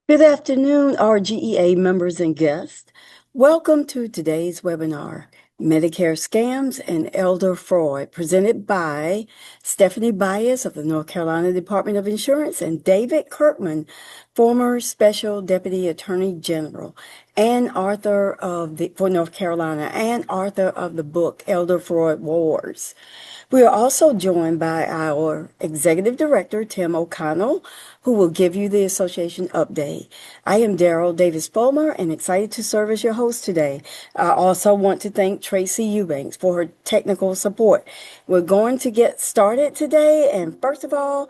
Good afternoon, RGEA members and guests. Welcome to today's webinar, Medicare Scams and Elder Fraud, presented by Stephanie Bias of the North Carolina Department of Insurance and David Kirkman, former Special Deputy Attorney General and author for North Carolina and author of the book Elder Fraud Wars. We are also joined by our Executive Director, Tim O'Connell, who will give you the association update. I am Daryl Davis Fulmer and excited to serve as your host today. I also want to thank Tracy Eubanks for her technical support. We're going to get started today, and first of all,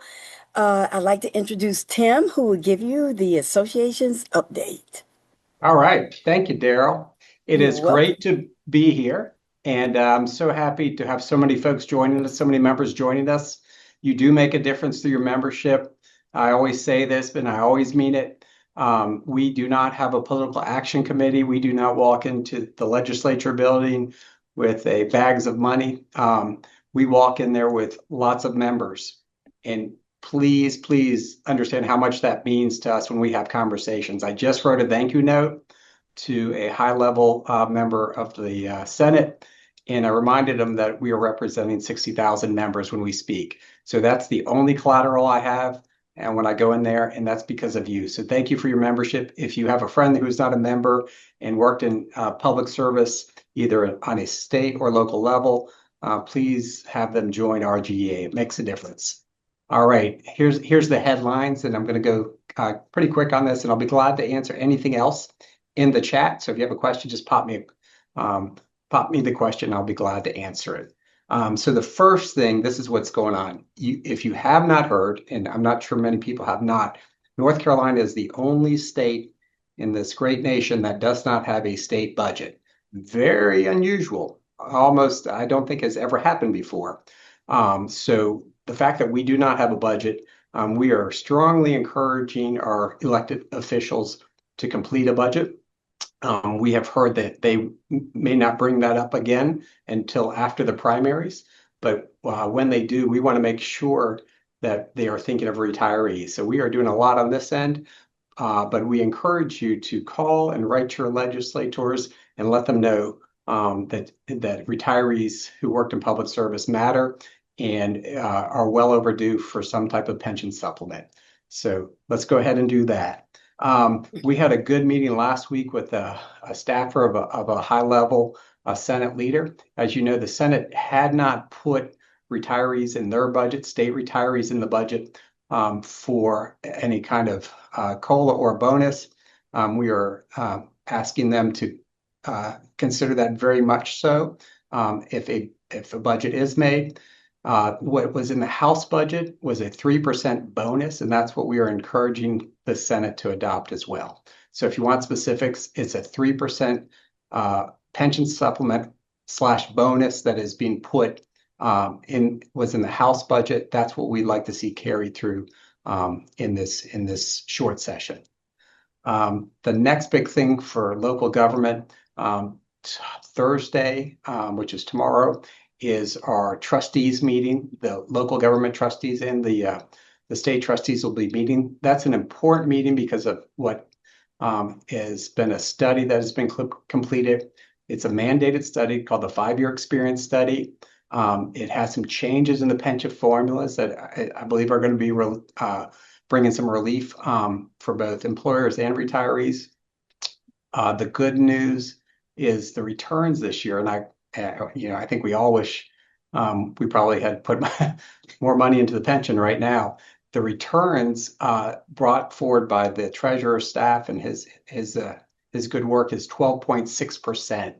I'd like to introduce Tim, who will give you the association's update. All right. Thank you, Daryl. It You're is welcome. great to be here, and I'm so happy to have so many folks joining us, so many members joining us. You do make a difference through your membership. I always say this, but I always mean it. We do not have a political action committee. We do not walk into the legislature building with a bags of money. We walk in there with lots of members, and please understand how much that means to us when we have conversations. I just wrote a thank you note to a high-level member of the Senate, and I reminded them that we are representing 60,000 members when we speak. So that's the only collateral I have, and when I go in there, and that's because of you. So thank you for your membership. If you have a friend who's not a member and worked in public service, either on a state or local level, please have them join RGEA. It makes a difference. All right, here's the headlines, and I'm going to go pretty quick on this, and I'll be glad to answer anything else in the chat. So if you have a question, just pop me the question. I'll be glad to answer it. So the first thing, this is what's going on. If you have not heard, and I'm not sure many people have not, North Carolina is the only state in this great nation that does not have a state budget. Very unusual. Almost, I don't think has ever happened before. So the fact that we do not have a budget, we are strongly encouraging our elected officials to complete a budget. We have heard that they may not bring that up again until after the primaries, but when they do, we want to make sure that they are thinking of retirees. So we are doing a lot on this end, but we encourage you to call and write to your legislators and let them know that retirees who worked in public service matter and are well overdue for some type of pension supplement. So let's go ahead and do that. We had a good meeting last week with a staffer of a high level Senate leader. As you know, the Senate had not put retirees in their budget, state retirees in the budget for any kind of COLA or bonus. We are asking them to consider that very much so if a budget is made. What was in the House budget was a 3% bonus, and that's what we are encouraging the Senate to adopt as well. So if you want specifics, it's a 3% pension supplement slash bonus that is being put was in the House budget. That's what we'd like to see carried through in this short session. The next big thing for local government, Thursday, which is tomorrow, is our trustees meeting. The local government trustees and the state trustees will be meeting. That's an important meeting because of what has been a study that has been completed. It's a mandated study called the 5-year experience study. It has some changes in the pension formulas that I believe are going to be bringing some relief for both employers and retirees. The good news is the returns this year, and I think we all wish we probably had put more money into the pension right now. The returns brought forward by the treasurer staff and his good work is 12.6%.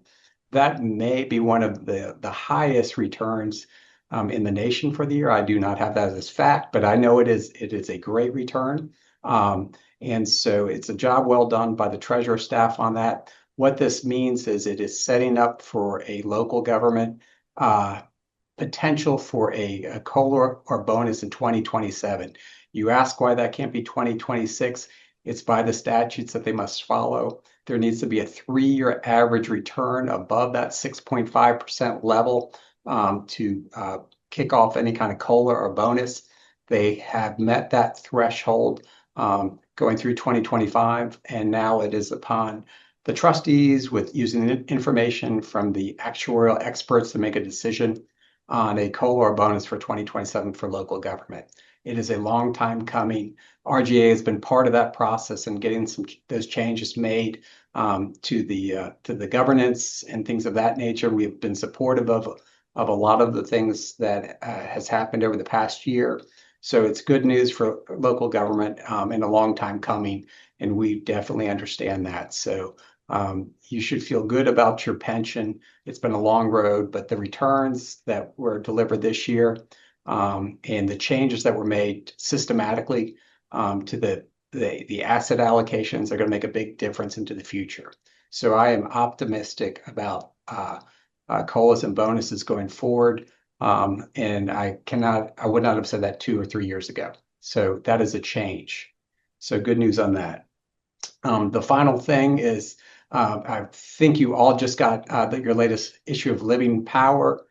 That may be one of the highest returns in the nation for the year. I do not have that as fact, but I know it is a great return. And so it's a job well done by the treasurer staff on that. What this means is it is setting up for a local government potential for a COLA or bonus in 2027. You ask why that can't be 2026. It's by the statutes that they must follow. There needs to be a 3-year average return above that 6.5% level to kick off any kind of COLA or bonus. They have met that threshold going through 2025, and now it is upon the trustees with using information from the actuarial experts to make a decision on a COLA or bonus for 2027 for local government. It is a long time coming. RGA has been part of that process and getting those changes made to the governance and things of that nature. We've been supportive of a lot of the things that has happened over the past year. So it's good news for local government and a long time coming, and we definitely understand that. So you should feel good about your pension. It's been a long road, but the returns that were delivered this year and the changes that were made systematically to the asset allocations are going to make a big difference into the future. So I am optimistic about COLAs and bonuses going forward. And I would not have said that 2 or 3 years ago. So that is a change. So good news on that. The final thing is, I think you all just got your latest issue of Living Power.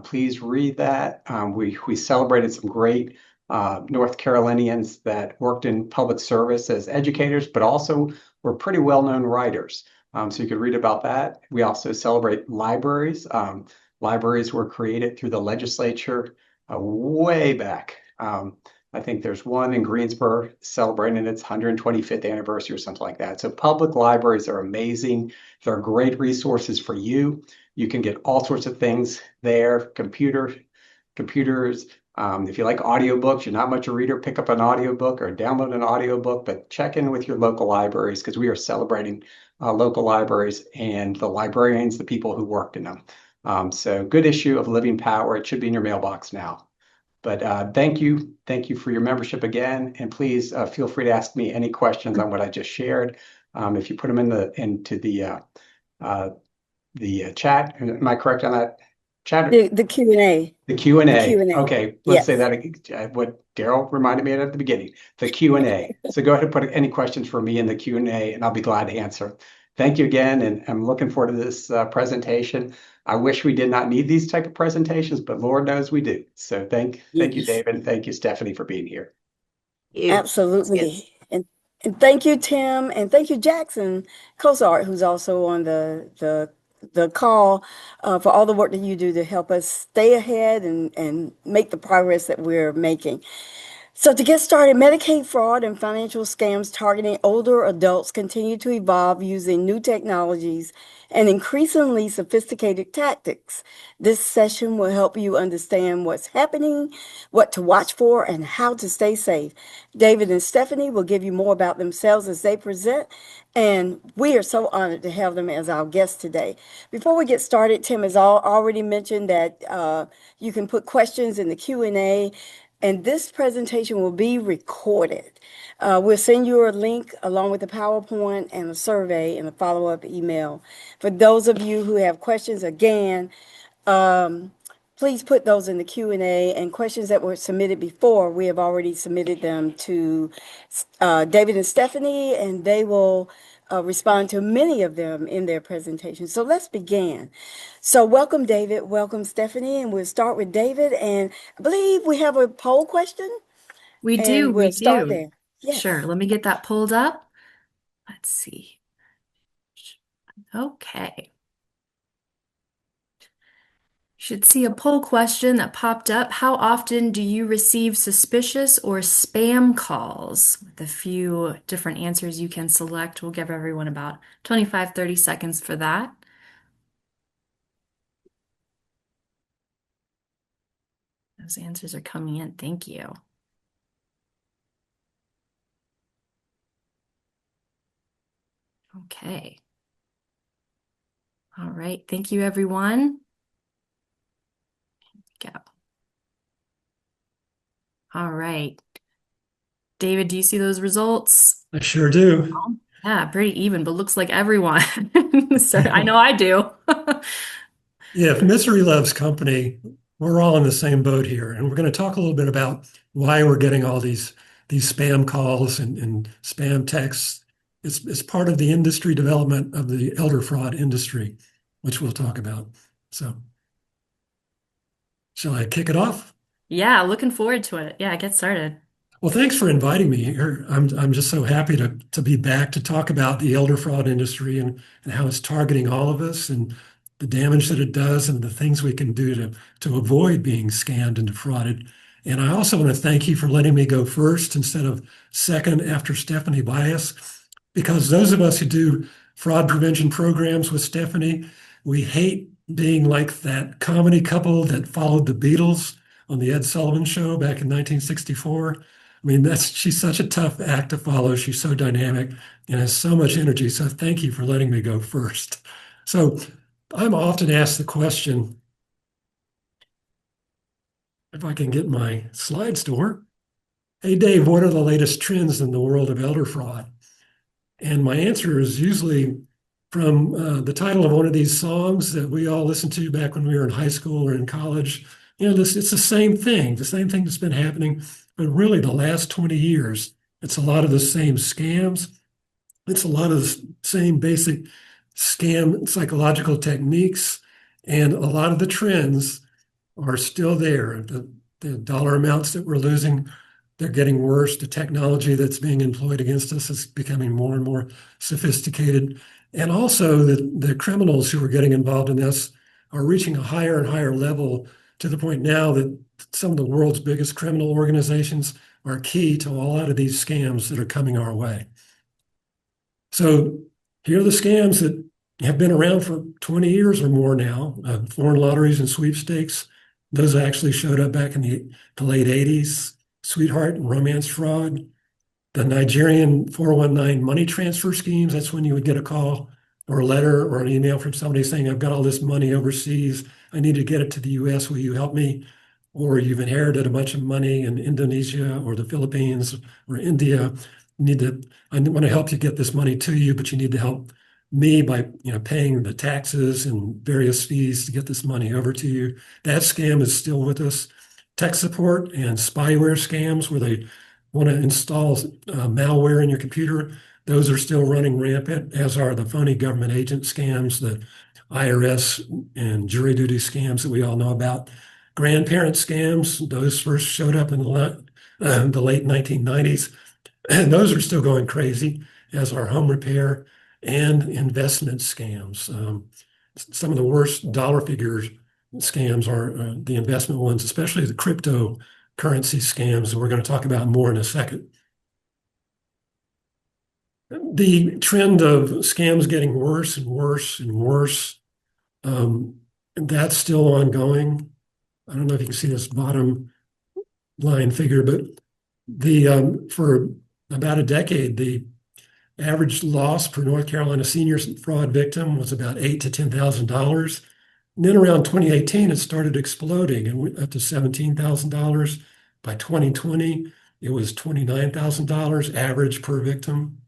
Please read that. We celebrated some great North Carolinians that worked in public service as educators, but also were pretty well-known writers. So you could read about that. We also celebrate libraries. Libraries were created through the legislature way back. I think there's one in Greensboro celebrating its 125th anniversary or something like that. So public libraries are amazing. They're great resources for you. You can get all sorts of things there, computers. If you like audiobooks, you're not much a reader, pick up an audiobook or download an audiobook, but check in with your local libraries because we are celebrating local libraries and the librarians, the people who worked in them. So good issue of Living Power. It should be in your mailbox now. But thank you. Thank you for your membership again. And please feel free to ask me any questions on what I just shared. If you put them into the chat, am I correct on that? Chat? The Q&A. The Q&A. The Q&A. Okay, let's say Yes. that what Daryl reminded me of at the beginning, the Q&A. So go ahead and put any questions for me in the Q&A, and I'll be glad to answer. Thank you again, and I'm looking forward to this presentation. I wish we did not need these type of presentations, but Lord knows we do. So thank you, Yes. David, and thank you, Stephanie, for being here. You. Absolutely. And thank you, Tim, and thank you, Jackson Cozart, who's also on the call for all the work that you do to help us stay ahead and make the progress that we're making. So to get started, Medicaid fraud and financial scams targeting older adults continue to evolve using new technologies and increasingly sophisticated tactics. This session will help you understand what's happening, what to watch for, and how to stay safe. David and Stephanie will give you more about themselves as they present, and we are so honored to have them as our guests today. Before we get started, Tim has already mentioned that you can put questions in the Q&A, and this presentation will be recorded. We'll send you a link along with the PowerPoint and a survey and a follow-up email. For those of you who have questions, again, please put those in the Q&A, and questions that were submitted before, we have already submitted them to David and Stephanie, and they will respond to many of them in their presentation. So let's begin. So welcome, David. Welcome, Stephanie. And we'll start with David. And I believe we have a poll question, We do, and we we'll start do. there. Yes. Sure, let me get that pulled up. Let's see. Okay. Should see a poll question that popped up. How often do you receive suspicious or spam calls? With a few different answers you can select. We'll give everyone about 25, 30 seconds for that. Those answers are coming in. Thank you. Okay. All right. Thank you, everyone. Go. All right. David, do you see those results? I sure do. Yeah, pretty even, but looks like everyone. So I know I do. Yeah, if misery loves company, we're all in the same boat here. And we're going to talk a little bit about why we're getting all these spam calls and spam texts. It's part of the industry development of the elder fraud industry, which we'll talk about. So shall I kick it off? Yeah, looking forward to it. Yeah, get started. Well, thanks for inviting me here. I'm just so happy to be back to talk about the elder fraud industry and how it's targeting all of us and the damage that it does and the things we can do to avoid being scammed and defrauded. And I also want to thank you for letting me go first instead of second after Stephanie Bias, because those of us who do fraud prevention programs with Stephanie, we hate being like that comedy couple that followed the Beatles on the Ed Sullivan Show back in 1964. I mean, she's such a tough act to follow. She's so dynamic and has so much energy. So thank you for letting me go first. So I'm often asked the question, if I can get my slides to work, hey Dave, what are the latest trends in the world of elder fraud? And my answer is usually from the title of one of these songs that we all listened to back when we were in high school or in college. It's the same thing that's been happening, but really the last 20 years, it's a lot of the same scams. It's a lot of the same basic scam psychological techniques, and a lot of the trends are still there. The dollar amounts that we're losing, they're getting worse. The technology that's being employed against us is becoming more and more sophisticated. And also the criminals who are getting involved in this are reaching a higher and higher level to the point now that some of the world's biggest criminal organizations are key to a lot of these scams that are coming our way. So here are the scams that have been around for 20 years or more now, foreign lotteries and sweepstakes. Those actually showed up back in the late 80s, sweetheart and romance fraud, the Nigerian 419 money transfer schemes. That's when you would get a call or a letter or an email from somebody saying, I've got all this money overseas. I need to get it to the US. Will you help me? Or you've inherited a bunch of money in Indonesia or the Philippines or India. I want to help you get this money to you, but you need to help me by paying the taxes and various fees to get this money over to you. That scam is still with us. Tech support and spyware scams where they want to install malware in your computer, those are still running rampant, as are the phony government agent scams, the IRS and jury duty scams that we all know about. Grandparent scams, those first showed up in the late 1990s. And those are still going crazy, as are home repair and investment scams. Some of the worst dollar figures scams are the investment ones, especially the cryptocurrency scams that we're going to talk about more in a second. The trend of scams getting worse and worse and worse, that's still ongoing. I don't know if you can see this bottom line figure, but for about a decade, the average loss per North Carolina senior fraud victim was about $8,000 to $10,000. And then around 2018, it started exploding and went up to $17,000. By 2020, it was $29,000 average per victim.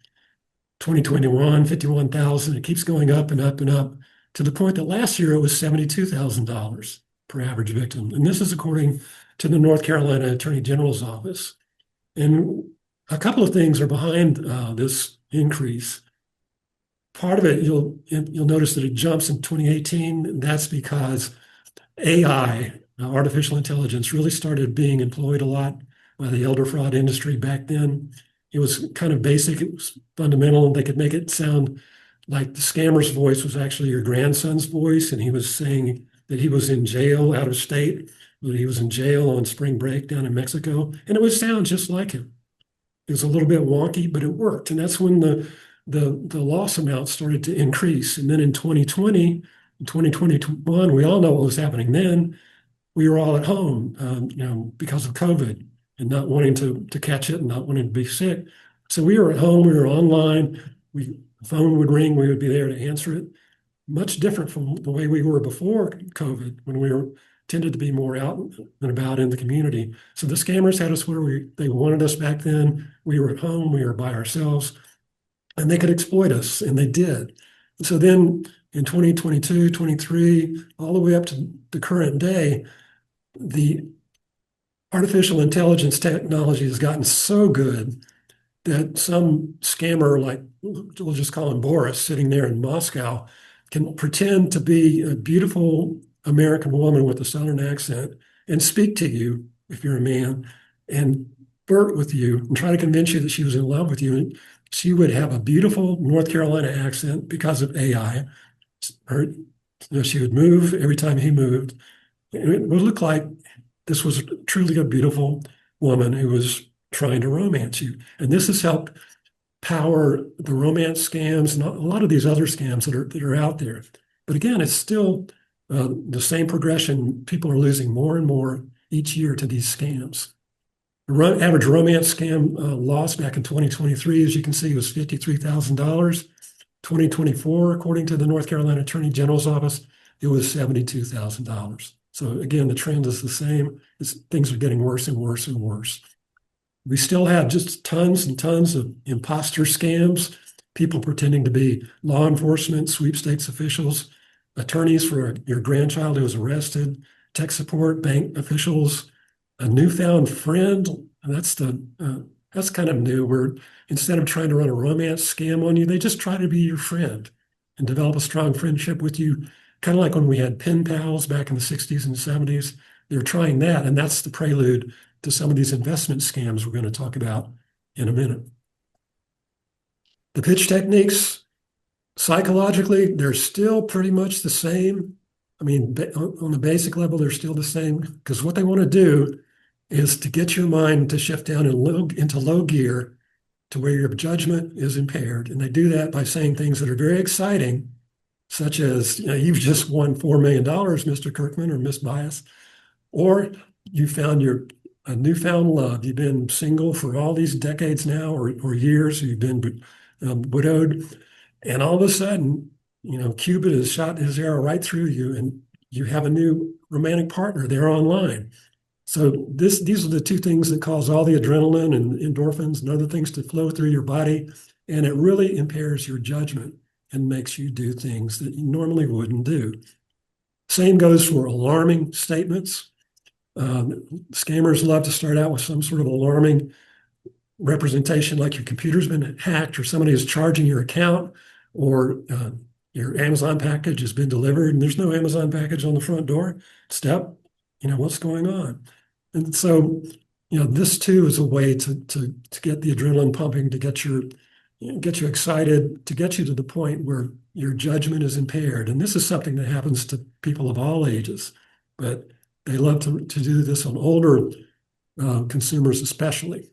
2021, 51,000. It keeps going up and up and up to the point that last year it was $72,000 per average victim. And this is according to the North Carolina Attorney General's office. And a couple of things are behind this increase. Part of it, you'll notice that it jumps in 2018. That's because AI, artificial intelligence, really started being employed a lot by the elder fraud industry back then. It was kind of basic, it was fundamental, and they could make it sound like the scammer's voice was actually your grandson's voice, and he was saying that he was in jail out of state, that he was in jail on spring break down in Mexico, and it would sound just like him. It was a little bit wonky, but it worked. And that's when the loss amount started to increase. And then in 2020, 2021, we all know what was happening then. We were all at home, because of COVID and not wanting to catch it and not wanting to be sick. So we were at home, we were online, the phone would ring, we would be there to answer it. Much different from the way we were before COVID, when we tended to be more out and about in the community. So the scammers had us where they wanted us back then. We were at home, we were by ourselves, and they could exploit us, and they did. So then in 2022, 23, all the way up to the current day, the artificial intelligence technology has gotten so good that some scammer, like we'll just call him Boris, sitting there in Moscow, can pretend to be a beautiful American woman with a Southern accent and speak to you if you're a man and flirt with you and try to convince you that she was in love with you. And she would have a beautiful North Carolina accent because of AI. Her, she would move every time he moved. It would look like this was truly a beautiful woman who was trying to romance you. And this has helped power the romance scams and a lot of these other scams that are out there. But again, it's still the same progression. People are losing more and more each year to these scams. The average romance scam loss back in 2023, as you can see, was $53,000. 2024, according to the North Carolina Attorney General's office, it was $72,000. So again, the trend is the same. Things are getting worse and worse and worse. We still have just tons and tons of imposter scams, people pretending to be law enforcement, sweepstakes officials, attorneys for your grandchild who was arrested, tech support, bank officials, a newfound friend. And that's kind of new, where instead of trying to run a romance scam on you, they just try to be your friend and develop a strong friendship with you, kind of like when we had pen pals back in the 60s and 70s. They're trying that, and that's the prelude to some of these investment scams we're going to talk about in a minute. The pitch techniques, psychologically, they're still pretty much the same. I mean, on the basic level, they're still the same, because what they want to do is to get your mind to shift down into low gear to where your judgment is impaired. And they do that by saying things that are very exciting, such as, you've just won $4 million, Mr. Kirkman or Miss Bias, or you found a newfound love. You've been single for all these decades now, or years. You've been widowed, and all of a sudden, Cupid has shot his arrow right through you, and you have a new romantic partner there online. So these are the two things that cause all the adrenaline and endorphins and other things to flow through your body, and it really impairs your judgment and makes you do things that you normally wouldn't do. Same goes for alarming statements. Scammers love to start out with some sort of alarming representation, like your computer's been hacked, or somebody is charging your account, or your Amazon package has been delivered and there's no Amazon package on the front door. Step, what's going on? And so, this too is a way to get the adrenaline pumping, to get you excited, to get you to the point where your judgment is impaired. And this is something that happens to people of all ages, but they love to do this on older consumers especially.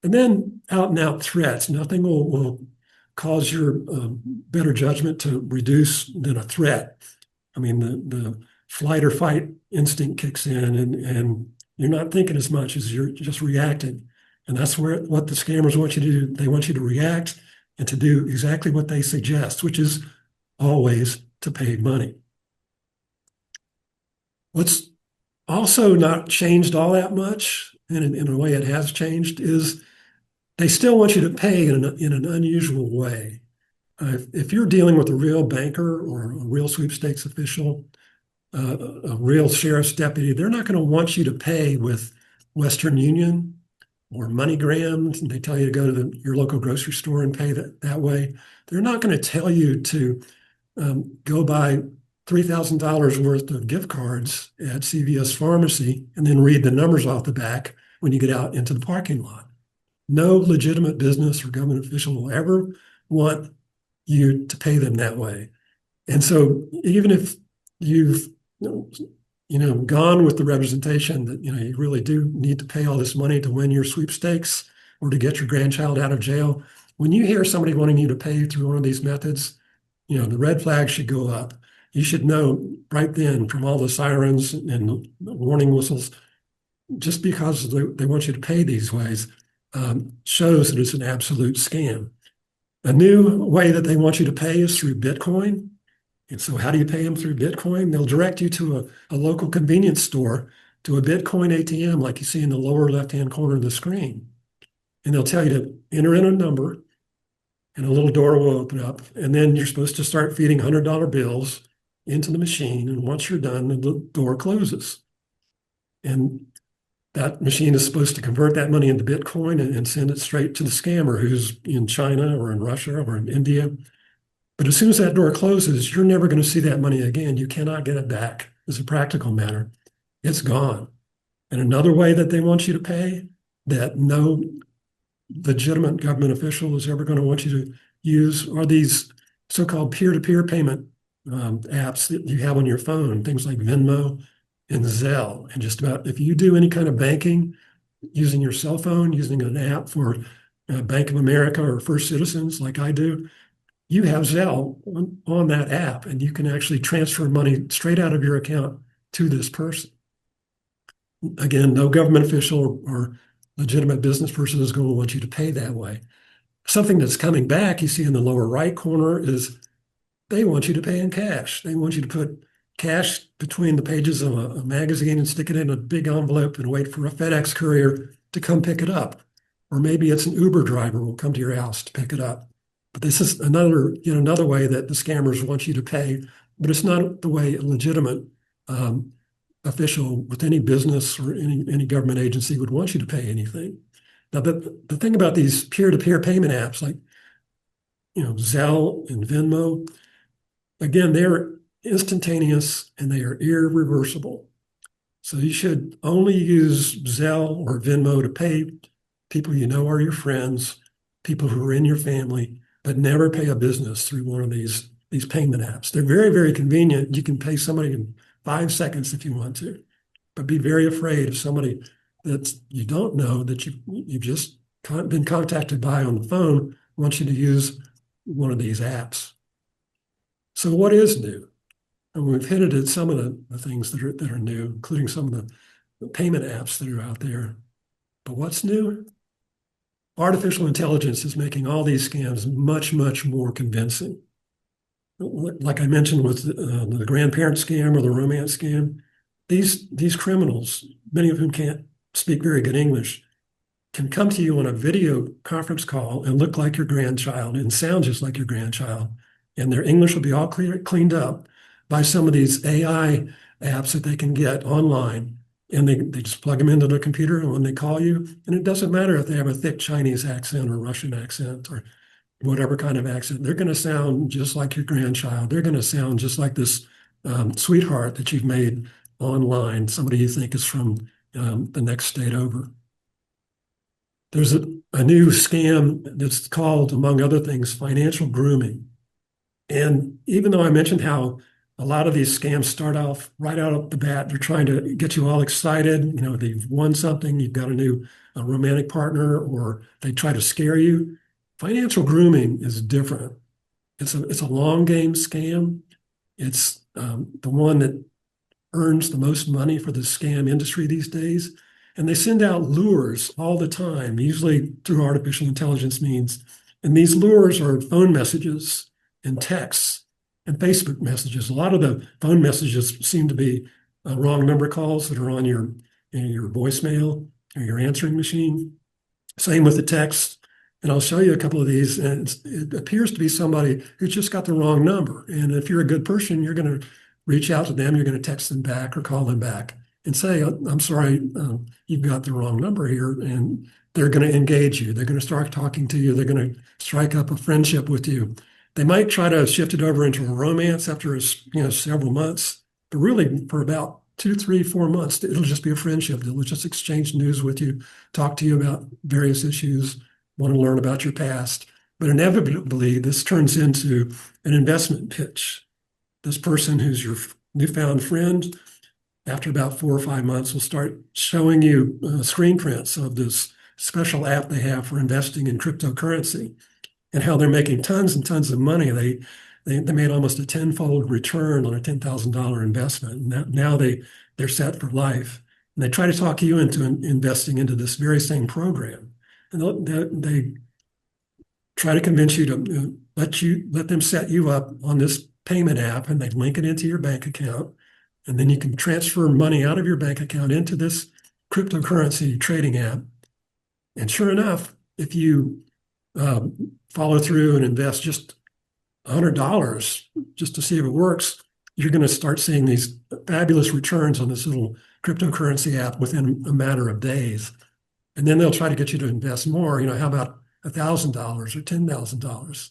And then out and out threats. Nothing will cause your better judgment to reduce than a threat. I mean, the flight or fight instinct kicks in, and you're not thinking as much as you're just reacting. And that's what the scammers want you to do. They want you to react and to do exactly what they suggest, which is always to pay money. What's also not changed all that much, and in a way it has changed, is they still want you to pay in an unusual way. If you're dealing with a real banker or a real sweepstakes official, a real sheriff's deputy, they're not going to want you to pay with Western Union or MoneyGram. They tell you to go to your local grocery store and pay that way. They're not going to tell you to go buy $3,000 worth of gift cards at CVS Pharmacy and then read the numbers off the back when you get out into the parking lot. No legitimate business or government official will ever want you to pay them that way. And so even if you've gone with the representation that you really do need to pay all this money to win your sweepstakes or to get your grandchild out of jail, when you hear somebody wanting you to pay through one of these methods, the red flag should go up. You should know right then, from all the sirens and the warning whistles, just because they want you to pay these ways shows that it's an absolute scam. A new way that they want you to pay is through Bitcoin. And so how do you pay them through Bitcoin? They'll direct you to a local convenience store, to a Bitcoin ATM like you see in the lower left-hand corner of the screen. And they'll tell you to enter in a number, and a little door will open up. And then you're supposed to start feeding $100 bills into the machine. And once you're done, the door closes. And that machine is supposed to convert that money into Bitcoin and send it straight to the scammer who's in China or in Russia or in India. But as soon as that door closes, you're never going to see that money again. You cannot get it back as a practical matter. It's gone. And another way that they want you to pay that no legitimate government official is ever going to want you to use are these so-called peer-to-peer payment apps that you have on your phone, things like Venmo and Zelle. And just about if you do any kind of banking using your cell phone, using an app for Bank of America or First Citizens like I do, you have Zelle on that app, and you can actually transfer money straight out of your account to this person. Again, no government official or legitimate business person is going to want you to pay that way. Something that's coming back, you see in the lower right corner, is they want you to pay in cash. They want you to put cash between the pages of a magazine and stick it in a big envelope and wait for a FedEx courier to come pick it up. Or maybe it's an Uber driver will come to your house to pick it up. But this is another way that the scammers want you to pay, but it's not the way a legitimate official with any business or any government agency would want you to pay anything. Now, the thing about these peer-to-peer payment apps like Zelle and Venmo, again, they're instantaneous and they are irreversible. So you should only use Zelle or Venmo to pay people you know are your friends, people who are in your family, but never pay a business through one of these payment apps. They're very, very convenient. You can pay somebody in 5 seconds if you want to, but be very afraid of somebody that you don't know that you've just been contacted by on the phone wants you to use one of these apps. So what is new? And we've hinted at some of the things that are new, including some of the payment apps that are out there. But what's new? Artificial intelligence is making all these scams much, much more convincing. Like I mentioned with the grandparent scam or the romance scam, these criminals, many of whom can't speak very good English, can come to you on a video conference call and look like your grandchild and sound just like your grandchild. And their English will be all cleaned up by some of these AI apps that they can get online. And they just plug them into the computer, and when they call you, and it doesn't matter if they have a thick Chinese accent or Russian accent or whatever kind of accent, they're going to sound just like your grandchild. They're going to sound just like this sweetheart that you've made online, somebody you think is from the next state over. There's a new scam that's called, among other things, financial grooming. And even though I mentioned how a lot of these scams start off right out of the bat, they're trying to get you all excited. They've won something, you've got a new romantic partner, or they try to scare you. Financial grooming is different. It's a long game scam. It's the one that earns the most money for the scam industry these days. And they send out lures all the time, usually through artificial intelligence means. And these lures are phone messages and texts and Facebook messages. A lot of the phone messages seem to be wrong number calls that are on your voicemail or your answering machine. Same with the text. And I'll show you a couple of these. And it appears to be somebody who's just got the wrong number. And if you're a good person, you're going to reach out to them. You're going to text them back or call them back and say, I'm sorry, you've got the wrong number here. And they're going to engage you. They're going to start talking to you. They're going to strike up a friendship with you. They might try to shift it over into a romance after several months, but really for about 2, 3, 4 months, it'll just be a friendship. They'll just exchange news with you, talk to you about various issues, want to learn about your past. But inevitably, this turns into an investment pitch. This person who's your newfound friend, after about 4 or 5 months, will start showing you screen prints of this special app they have for investing in cryptocurrency and how they're making tons and tons of money. They made almost a tenfold return on a $10,000 investment. And now they're set for life. And they try to talk you into investing into this very same program. And they try to convince you to let them set you up on this payment app, and they link it into your bank account. And then you can transfer money out of your bank account into this cryptocurrency trading app. And sure enough, if you follow through and invest just $100 just to see if it works, you're going to start seeing these fabulous returns on this little cryptocurrency app within a matter of days. And then they'll try to get you to invest more. How about $1,000 or $10,000?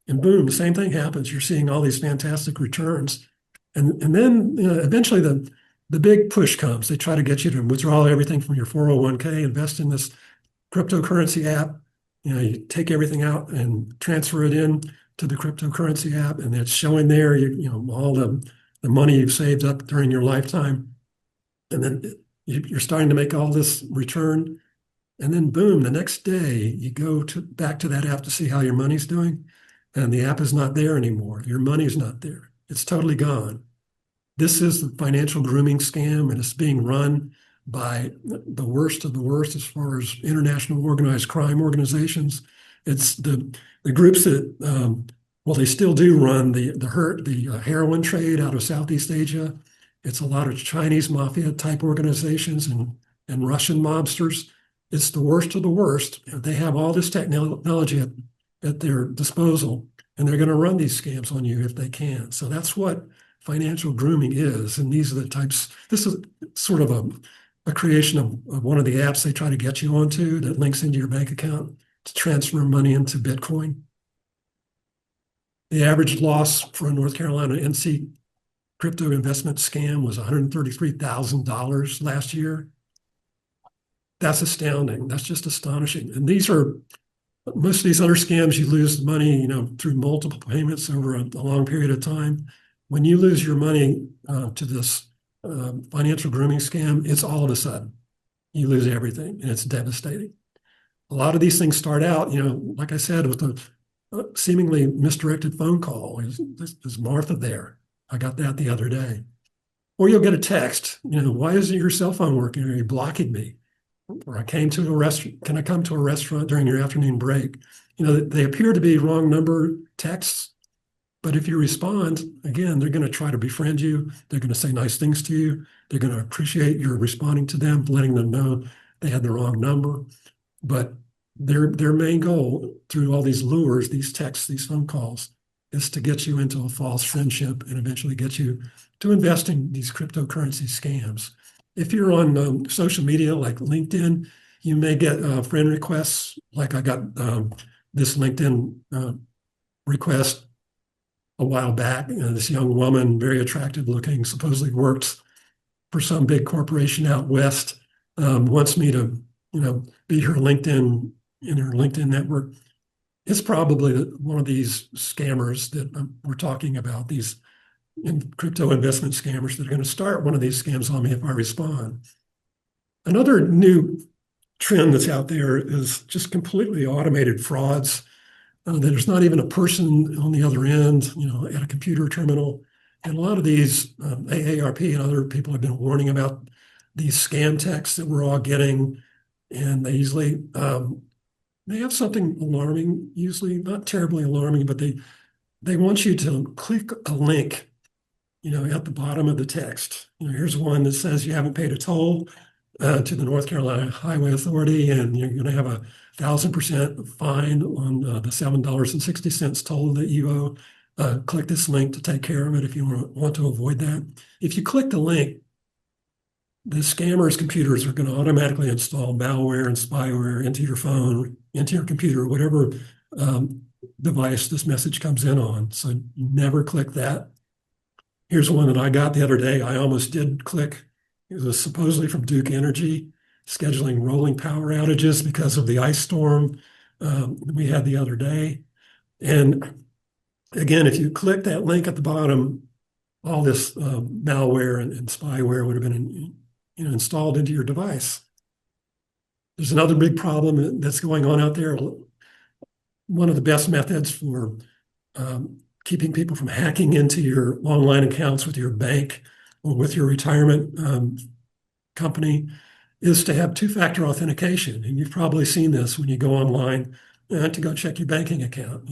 And boom, the same thing happens. You're seeing all these fantastic returns. And then eventually the big push comes. They try to get you to withdraw everything from your 401k, invest in this cryptocurrency app. You take everything out and transfer it in to the cryptocurrency app, and it's showing there, all the money you've saved up during your lifetime. And then you're starting to make all this return. And then boom, the next day you go back to that app to see how your money's doing, and the app is not there anymore. Your money's not there. It's totally gone. This is the financial grooming scam, and it's being run by the worst of the worst as far as international organized crime organizations. It's the groups that, well, they still do run the heroin trade out of Southeast Asia. It's a lot of Chinese mafia type organizations and Russian mobsters. It's the worst of the worst. They have all this technology at their disposal, and they're going to run these scams on you if they can. So that's what financial grooming is. And these are the types, this is sort of a creation of one of the apps they try to get you onto that links into your bank account to transfer money into Bitcoin. The average loss for a North Carolina NC crypto investment scam was $133,000 last year. That's astounding. That's just astonishing. And most of these other scams, you lose money, through multiple payments over a long period of time. When you lose your money to this financial grooming scam, it's all of a sudden. You lose everything, and it's devastating. A lot of these things start out, like I said, with a seemingly misdirected phone call. Is Martha there? I got that the other day. Or you'll get a text, why isn't your cell phone working? Are you blocking me? Or I came to a restaurant. Can I come to a restaurant during your afternoon break? They appear to be wrong number texts, but if you respond, again, they're going to try to befriend you. They're going to say nice things to you. They're going to appreciate your responding to them, letting them know they had the wrong number. But their main goal through all these lures, these texts, these phone calls, is to get you into a false friendship and eventually get you to invest in these cryptocurrency scams. If you're on social media like LinkedIn, you may get friend requests. Like I got this LinkedIn request a while back. This young woman, very attractive looking, supposedly works for some big corporation out west, wants me to, be her LinkedIn in her LinkedIn network. It's probably one of these scammers that we're talking about, these crypto investment scammers that are going to start one of these scams on me if I respond. Another new trend that's out there is just completely automated frauds. There's not even a person on the other end, at a computer terminal. And a lot of these AARP and other people have been warning about these scam texts that we're all getting. And they usually, they have something alarming, usually not terribly alarming, but they want you to click a link at the bottom of the text. Here's one that says you haven't paid a toll to the North Carolina Highway Authority, and you're going to have 1,000% fine on the $7.60 toll that you owe. Click this link to take care of it if you want to avoid that. If you click the link, the scammers' computers are going to automatically install malware and spyware into your phone, into your computer, whatever device this message comes in on. So never click that. Here's one that I got the other day. I almost did click. It was supposedly from Duke Energy, scheduling rolling power outages because of the ice storm we had the other day. And again, if you click that link at the bottom, all this malware and spyware would have been installed into your device. There's another big problem that's going on out there. One of the best methods for keeping people from hacking into your online accounts with your bank or with your retirement company is to have two-factor authentication. And you've probably seen this when you go online to go check your banking account.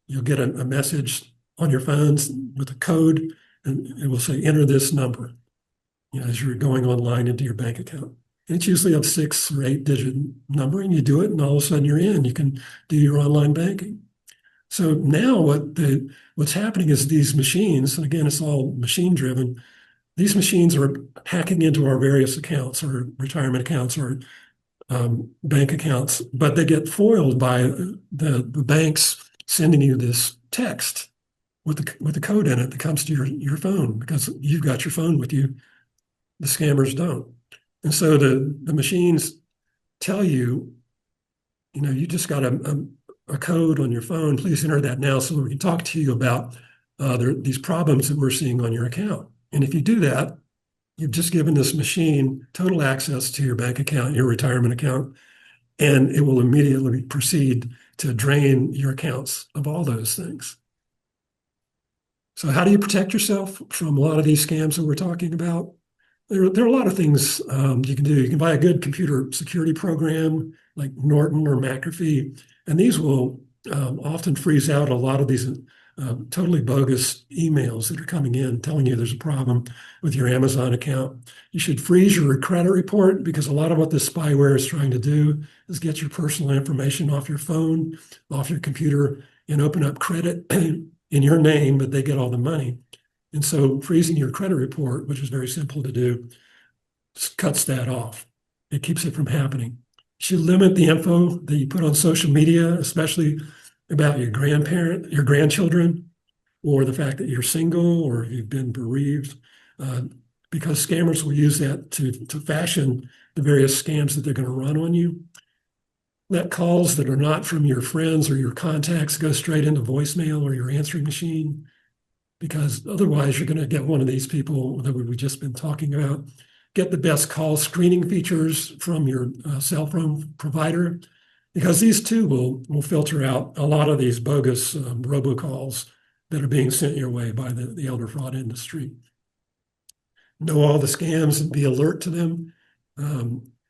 You'll get a message on your phones with a code, and it will say, enter this number, as you're going online into your bank account. And it's usually a 6 or 8-digit number, and you do it, and all of a sudden you're in. You can do your online banking. So now what's happening is these machines, and again, it's all machine driven, these machines are hacking into our various accounts, or retirement accounts, or bank accounts, but they get foiled by the banks sending you this text with the code in it that comes to your phone, because you've got your phone with you. The scammers don't. And so the machines tell you you just got a code on your phone. Please enter that now so we can talk to you about these problems that we're seeing on your account. And if you do that, you've just given this machine total access to your bank account, your retirement account, and it will immediately proceed to drain your accounts of all those things. So how do you protect yourself from a lot of these scams that we're talking about? There are a lot of things you can do. You can buy a good computer security program like Norton or McAfee, and these will often freeze out a lot of these totally bogus emails that are coming in telling you there's a problem with your Amazon account. You should freeze your credit report because a lot of what this spyware is trying to do is get your personal information off your phone, off your computer, and open up credit in your name, but they get all the money. And so freezing your credit report, which is very simple to do, cuts that off. It keeps it from happening. You should limit the info that you put on social media, especially about your grandchildren, or the fact that you're single or you've been bereaved, because scammers will use that to fashion the various scams that they're going to run on you. Let calls that are not from your friends or your contacts go straight into voicemail or your answering machine, because otherwise you're going to get one of these people that we've just been talking about. Get the best call screening features from your cell phone provider, because these too will filter out a lot of these bogus robocalls that are being sent your way by the elder fraud industry. Know all the scams and be alert to them.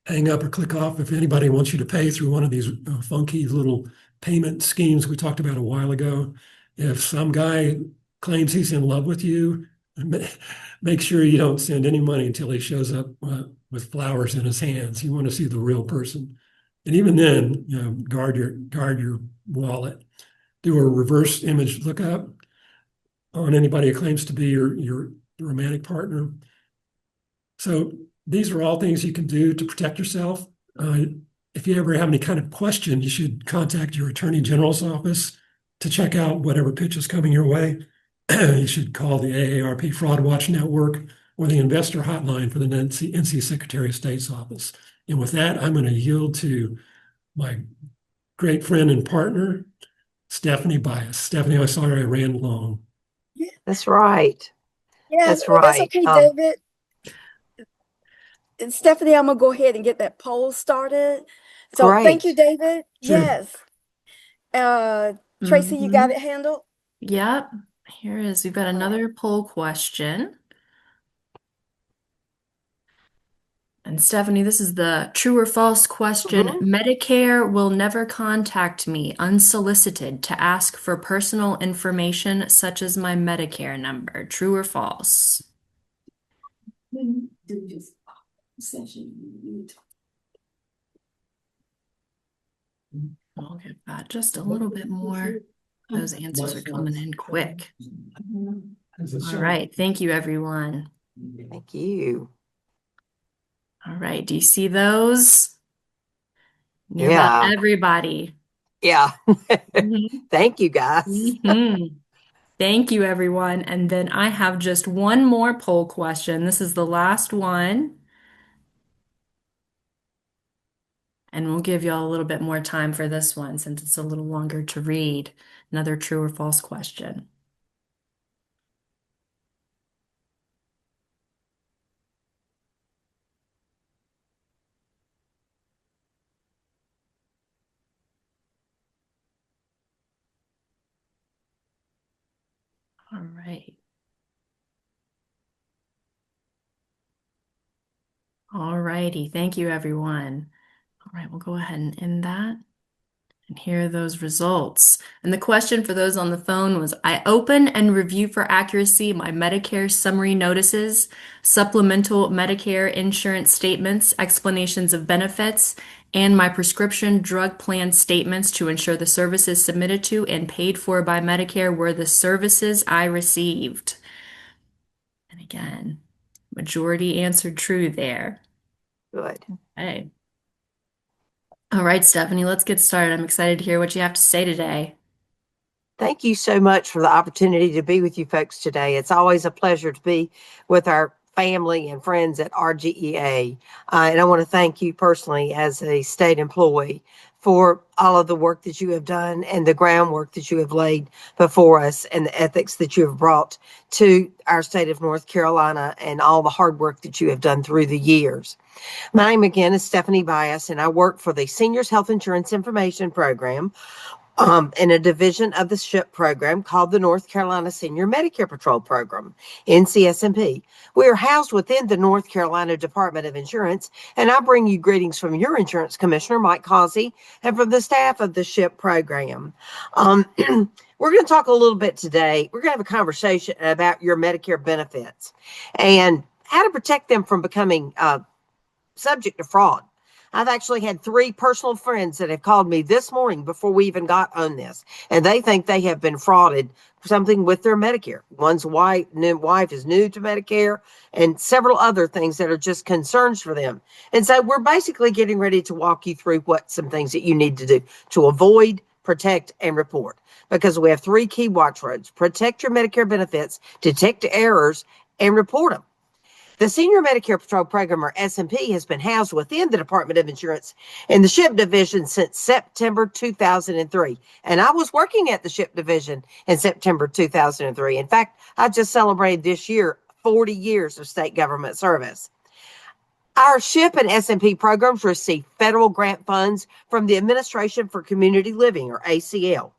Hang up or click off if anybody wants you to pay through one of these funky little payment schemes we talked about a while ago. If some guy claims he's in love with you, make sure you don't send any money until he shows up with flowers in his hands. You want to see the real person. And even then, guard your wallet. Do a reverse image lookup on anybody who claims to be your romantic partner. So these are all things you can do to protect yourself. If you ever have any kind of question, you should contact your Attorney General's office to check out whatever pitch is coming your way. You should call the AARP Fraud Watch Network or the investor hotline for the NC Secretary of State's office. And with that, I'm going to yield to my great friend and partner, Stephanie Bias. Stephanie, I'm sorry I ran long. That's right. Yeah, That's no, that's right. okay, David. And Stephanie, I'm gonna go ahead and get that poll started. So thank you, Great. David. Sure. Yes. Tracy, you got it handled? Yep. Here is, we've got another poll question. And Stephanie, this is the true or false question. Medicare will never contact me unsolicited to ask for personal information such as my Medicare number. True or false? I'll give that just a little bit more. Those answers are coming in quick. All right. Thank you, everyone. Thank you. All right. Do you see those? Near about Yeah. everybody. Yeah. Mhm. Thank you, guys. Mhm. Thank you, everyone. And then I have just one more poll question. This is the last one. And we'll give y'all a little bit more time for this one since it's a little longer to read. Another true or false question. All right. All righty. Thank you, everyone. All right, we'll go ahead and end that. And here are those results. And the question for those on the phone was, I open and review for accuracy my Medicare summary notices, supplemental Medicare insurance statements, explanations of benefits, and my prescription drug plan statements to ensure the services submitted to and paid for by Medicare were the services I received. And again, majority answered true there. Good. Okay. All right, Stephanie, let's get started. I'm excited to hear what you have to say today. Thank you so much for the opportunity to be with you folks today. It's always a pleasure to be with our family and friends at RGEA. And I want to thank you personally as a state employee for all of the work that you have done and the groundwork that you have laid before us and the ethics that you have brought to our state of North Carolina and all the hard work that you have done through the years. My name again is Stephanie Bias, and I work for the Seniors Health Insurance Information Program in a division of the SHIP program called the North Carolina Senior Medicare Patrol Program, NCSMP. We are housed within the North Carolina Department of Insurance, and I bring you greetings from your insurance commissioner, Mike Causey, and from the staff of the SHIP program. We're going to talk a little bit today. We're going to have a conversation about your Medicare benefits and how to protect them from becoming subject to fraud. I've actually had 3 personal friends that have called me this morning before we even got on this, and they think they have been frauded something with their Medicare. One's wife is new to Medicare, and several other things that are just concerns for them. And so we're basically getting ready to walk you through what some things that you need to do to avoid, protect, and report, because we have 3 key watchwords: protect your Medicare benefits, detect errors, and report them. The Senior Medicare Patrol Program, or SMP, has been housed within the Department of Insurance in the SHIP Division since September 2003. And I was working at the SHIP Division in September 2003. In fact, I just celebrated this year 40 years of state government service. Our SHIP and SMP programs receive federal grant funds from the Administration for Community Living, or ACL.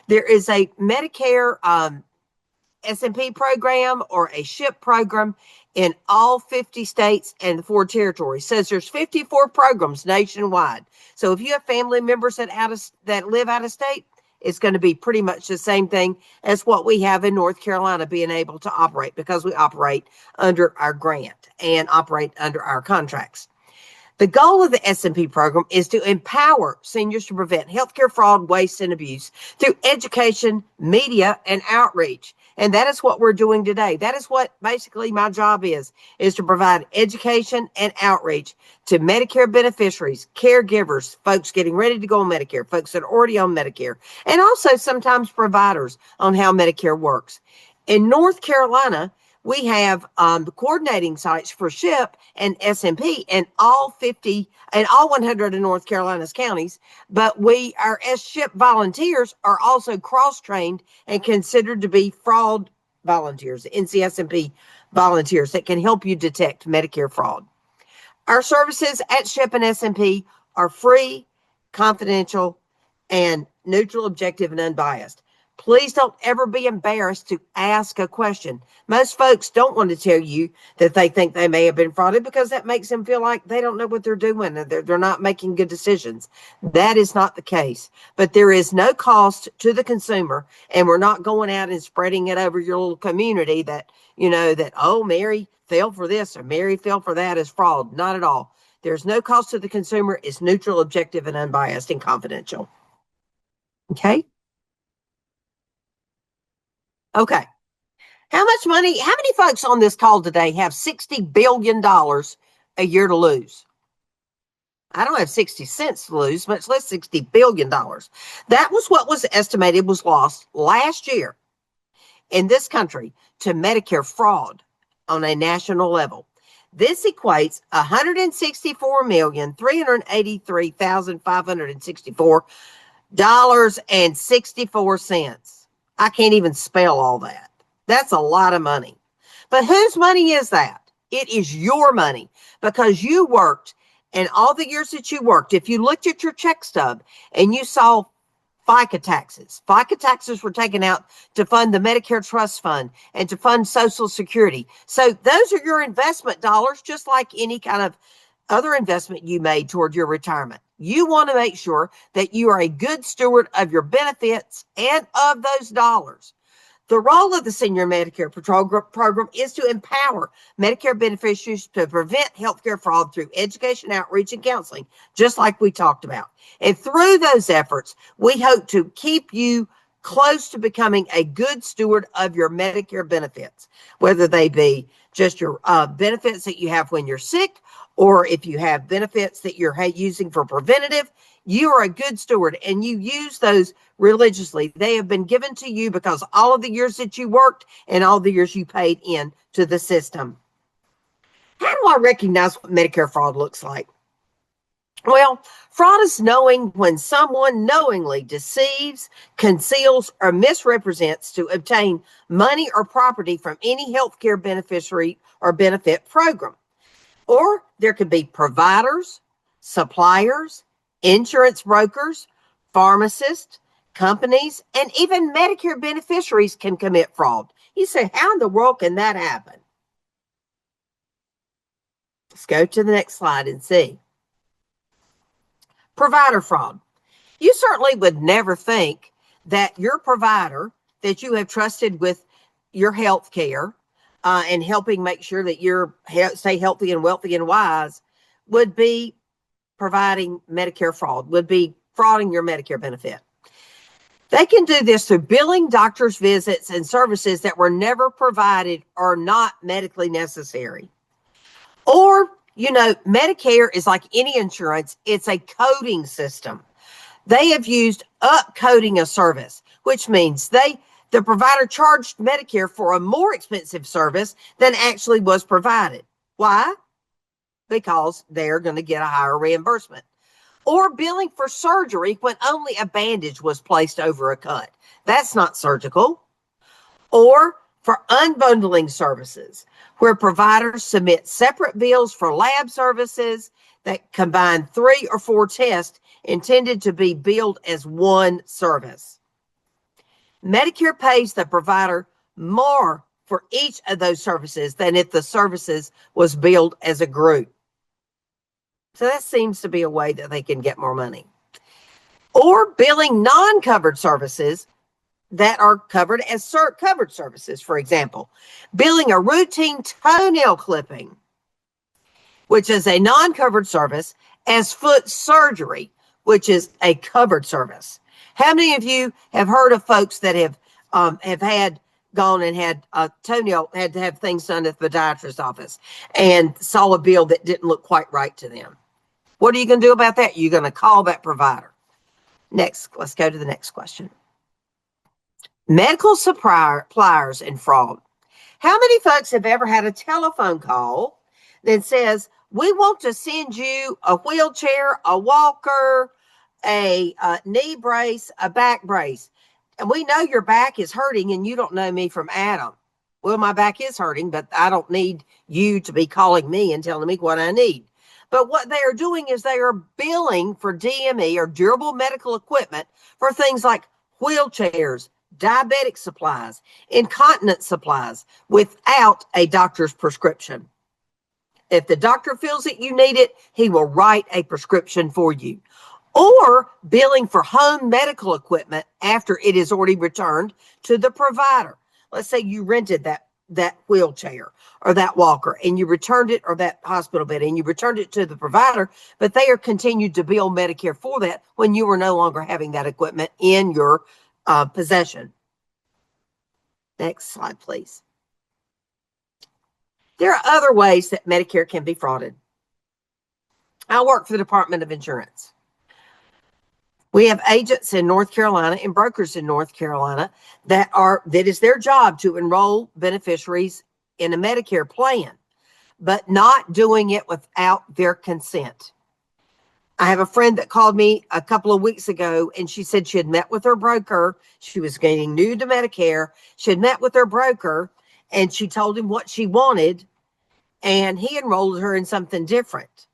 There is a Medicare SMP program or a SHIP program in all 50 states and the 4 territories. Says there's 54 programs nationwide. So if you have family members that live out of state, it's going to be pretty much the same thing as what we have in North Carolina being able to operate, because we operate under our grant and operate under our contracts. The goal of the SMP program is to empower seniors to prevent healthcare fraud, waste, and abuse through education, media, and outreach. And that is what we're doing today. That is what basically my job is to provide education and outreach to Medicare beneficiaries, caregivers, folks getting ready to go on Medicare, folks that are already on Medicare, and also sometimes providers on how Medicare works. In North Carolina, we have the coordinating sites for SHIP and SMP in all 50 and all 100 of North Carolina's counties, but our SHIP volunteers are also cross-trained and considered to be fraud volunteers, NCSMP volunteers that can help you detect Medicare fraud. Our services at SHIP and SMP are free, confidential, and neutral, objective, and unbiased. Please don't ever be embarrassed to ask a question. Most folks don't want to tell you that they think they may have been frauded, because that makes them feel like they don't know what they're doing and they're not making good decisions. That is not the case. But there is no cost to the consumer, and we're not going out and spreading it over your little community that, oh, Mary fell for this or Mary fell for that as fraud. Not at all. There's no cost to the consumer. It's neutral, objective, and unbiased and confidential. Okay? Okay. How many folks on this call today have $60 billion a year to lose? I don't have 60 cents to lose, much less $60 billion. That was what was estimated was lost last year in this country to Medicare fraud on a national level. This equates $164,383,564.64. I can't even spell all that. That's a lot of money. But whose money is that? It is your money, because you worked, and all the years that you worked, if you looked at your check stub and you saw FICA taxes were taken out to fund the Medicare Trust Fund and to fund Social Security. So those are your investment dollars, just like any kind of other investment you made toward your retirement. You want to make sure that you are a good steward of your benefits and of those dollars. The role of the Senior Medicare Patrol Program is to empower Medicare beneficiaries to prevent healthcare fraud through education, outreach, and counseling, just like we talked about. And through those efforts, we hope to keep you close to becoming a good steward of your Medicare benefits, whether they be just your benefits that you have when you're sick, or if you have benefits that you're using for preventative. You are a good steward, and you use those religiously. They have been given to you because all of the years that you worked and all the years you paid in to the system. How do I recognize what Medicare fraud looks like? Well, fraud is knowing when someone knowingly deceives, conceals, or misrepresents to obtain money or property from any healthcare beneficiary or benefit program. Or there could be providers, suppliers, insurance brokers, pharmacists, companies, and even Medicare beneficiaries can commit fraud. You say, how in the world can that happen? Let's go to the next slide and see. Provider fraud. You certainly would never think that your provider that you have trusted with your health care and helping make sure that you stay healthy and wealthy and wise would be providing Medicare fraud, would be frauding your Medicare benefit. They can do this through billing doctor's visits and services that were never provided or not medically necessary. Or, Medicare is like any insurance, it's a coding system. They have used upcoding a service, which means the provider charged Medicare for a more expensive service than actually was provided. Why? Because they're going to get a higher reimbursement. Or billing for surgery when only a bandage was placed over a cut. That's not surgical. Or for unbundling services, where providers submit separate bills for lab services that combine 3 or 4 tests intended to be billed as one service. Medicare pays the provider more for each of those services than if the services was billed as a group. So that seems to be a way that they can get more money. Or billing non-covered services that are covered as covered services. For example, billing a routine toenail clipping, which is a non-covered service, as foot surgery, which is a covered service. How many of you have heard of folks that have gone and had a toenail, had to have things done at the podiatrist's office and saw a bill that didn't look quite right to them? What are you going to do about that? You're going to call that provider. Next, let's go to the next question. Medical suppliers and fraud. How many folks have ever had a telephone call that says, we want to send you a wheelchair, a walker, a knee brace, a back brace, and we know your back is hurting and you don't know me from Adam. Well, my back is hurting, but I don't need you to be calling me and telling me what I need. But what they are doing is they are billing for DME or durable medical equipment for things like wheelchairs, diabetic supplies, incontinence supplies without a doctor's prescription. If the doctor feels that you need it, he will write a prescription for you. Or billing for home medical equipment after it is already returned to the provider. Let's say you rented that wheelchair or that walker and you returned it, or that hospital bed, and you returned it to the provider, but they are continued to bill Medicare for that when you were no longer having that equipment in your possession. Next slide, please. There are other ways that Medicare can be frauded. I work for the Department of Insurance. We have agents in North Carolina and brokers in North Carolina that is their job to enroll beneficiaries in a Medicare plan, but not doing it without their consent. I have a friend that called me a couple of weeks ago, and she said she had met with her broker. She was getting new to Medicare. She had met with her broker, and she told him what she wanted, and he enrolled her in something different.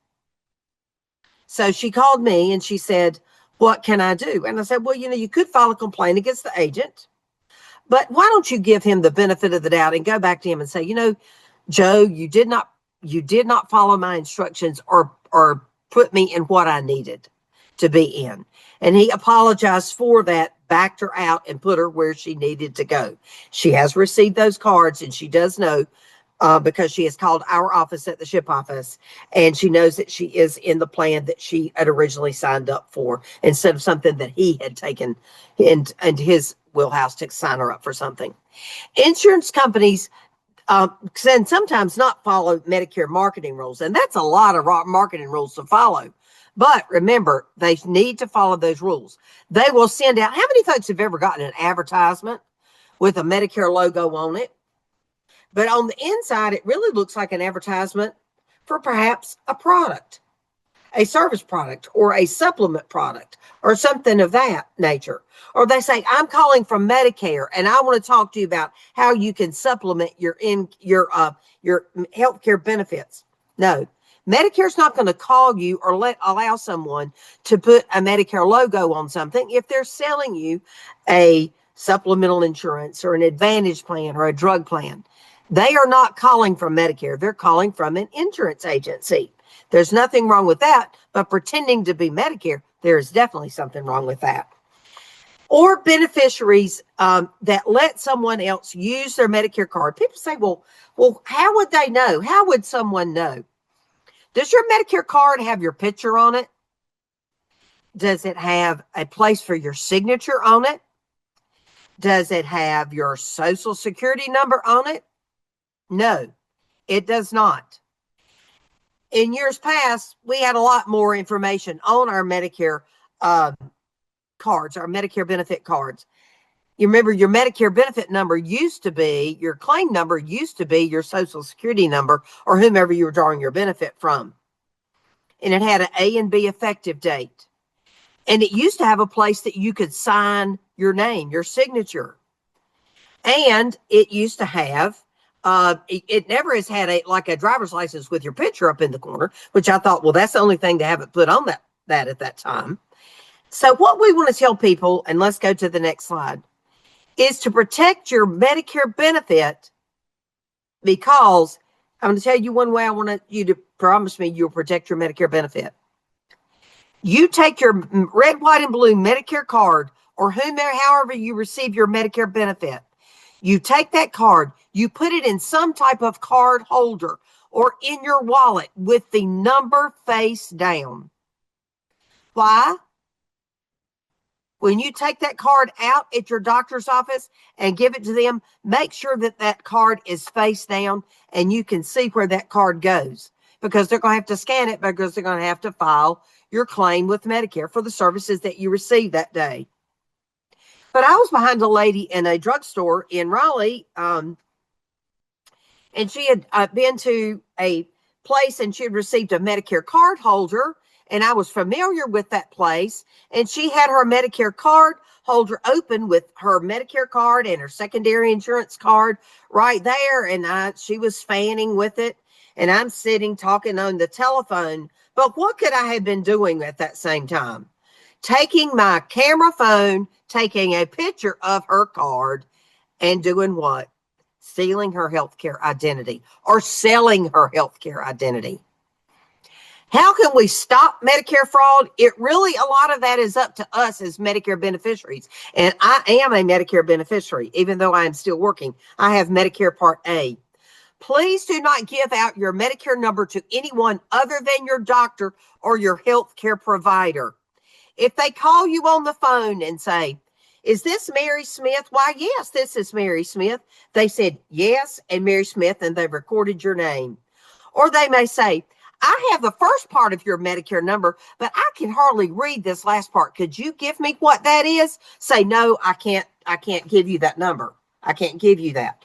So she called me and she said, what can I do? And I said, well, you could file a complaint against the agent, but why don't you give him the benefit of the doubt and go back to him and say, Joe, you did not follow my instructions or put me in what I needed to be in. And he apologized for that, backed her out, and put her where she needed to go. She has received those cards, and she does know because she has called our office at the SHIP office, and she knows that she is in the plan that she had originally signed up for, instead of something that he had taken into his wheelhouse to sign her up for something. Insurance companies can sometimes not follow Medicare marketing rules, and that's a lot of marketing rules to follow. But remember, they need to follow those rules. They will send out, how many folks have ever gotten an advertisement with a Medicare logo on it? But on the inside, it really looks like an advertisement for perhaps a product. a service product or a supplement product or something of that nature. Or they say, I'm calling from Medicare and I want to talk to you about how you can supplement your healthcare benefits. No, Medicare's not going to call you or allow someone to put a Medicare logo on something if they're selling you a supplemental insurance or an Advantage plan or a drug plan. They are not calling from Medicare. They're calling from an insurance agency. There's nothing wrong with that, but pretending to be Medicare, there is definitely something wrong with that. Or beneficiaries that let someone else use their Medicare card. People say, well, how would they know? How would someone know? Does your Medicare card have your picture on it? Does it have a place for your signature on it? Does it have your social security number on it? No, it does not. In years past, we had a lot more information on our Medicare cards, our Medicare benefit cards. You remember your Medicare benefit number used to be, your claim number used to be your social security number or whomever you were drawing your benefit from. And it had an A and B effective date. And it used to have a place that you could sign your name, your signature. And it used to have, it never has had like a driver's license with your picture up in the corner, which I thought, well, that's the only thing to have it put on that at that time. So what we want to tell people, and let's go to the next slide, is to protect your Medicare benefit, because I'm going to tell you one way I want you to promise me you'll protect your Medicare benefit. You take your red, white, and blue Medicare card, or however you receive your Medicare benefit. You take that card, you put it in some type of card holder or in your wallet with the number face down. Why? When you take that card out at your doctor's office and give it to them, make sure that that card is face down and you can see where that card goes, because they're going to have to scan it, because they're going to have to file your claim with Medicare for the services that you received that day. But I was behind a lady in a drugstore in Raleigh, and she had been to a place and she had received a Medicare card holder, and I was familiar with that place, and she had her Medicare card holder open with her Medicare card and her secondary insurance card right there, and she was fanning with it, and I'm sitting talking on the telephone. But what could I have been doing at that same time? Taking my camera phone, taking a picture of her card, and doing what? Stealing her healthcare identity or selling her healthcare identity. How can we stop Medicare fraud? A lot of that is up to us as Medicare beneficiaries. And I am a Medicare beneficiary, even though I am still working. I have Medicare Part A. Please do not give out your Medicare number to anyone other than your doctor or your healthcare provider. If they call you on the phone and say, is this Mary Smith? Why, yes, this is Mary Smith. They said yes, and Mary Smith, and they've recorded your name. Or they may say, I have the first part of your Medicare number, but I can hardly read this last part. Could you give me what that is? Say, no, I can't give you that number. I can't give you that.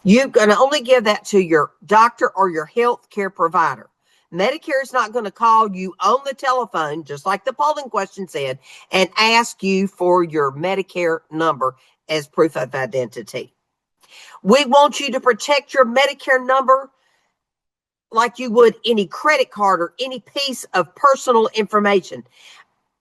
You're going to only give that to your doctor or your health care provider. Medicare is not going to call you on the telephone, just like the polling question said, and ask you for your Medicare number as proof of identity. We want you to protect your Medicare number like you would any credit card or any piece of personal information,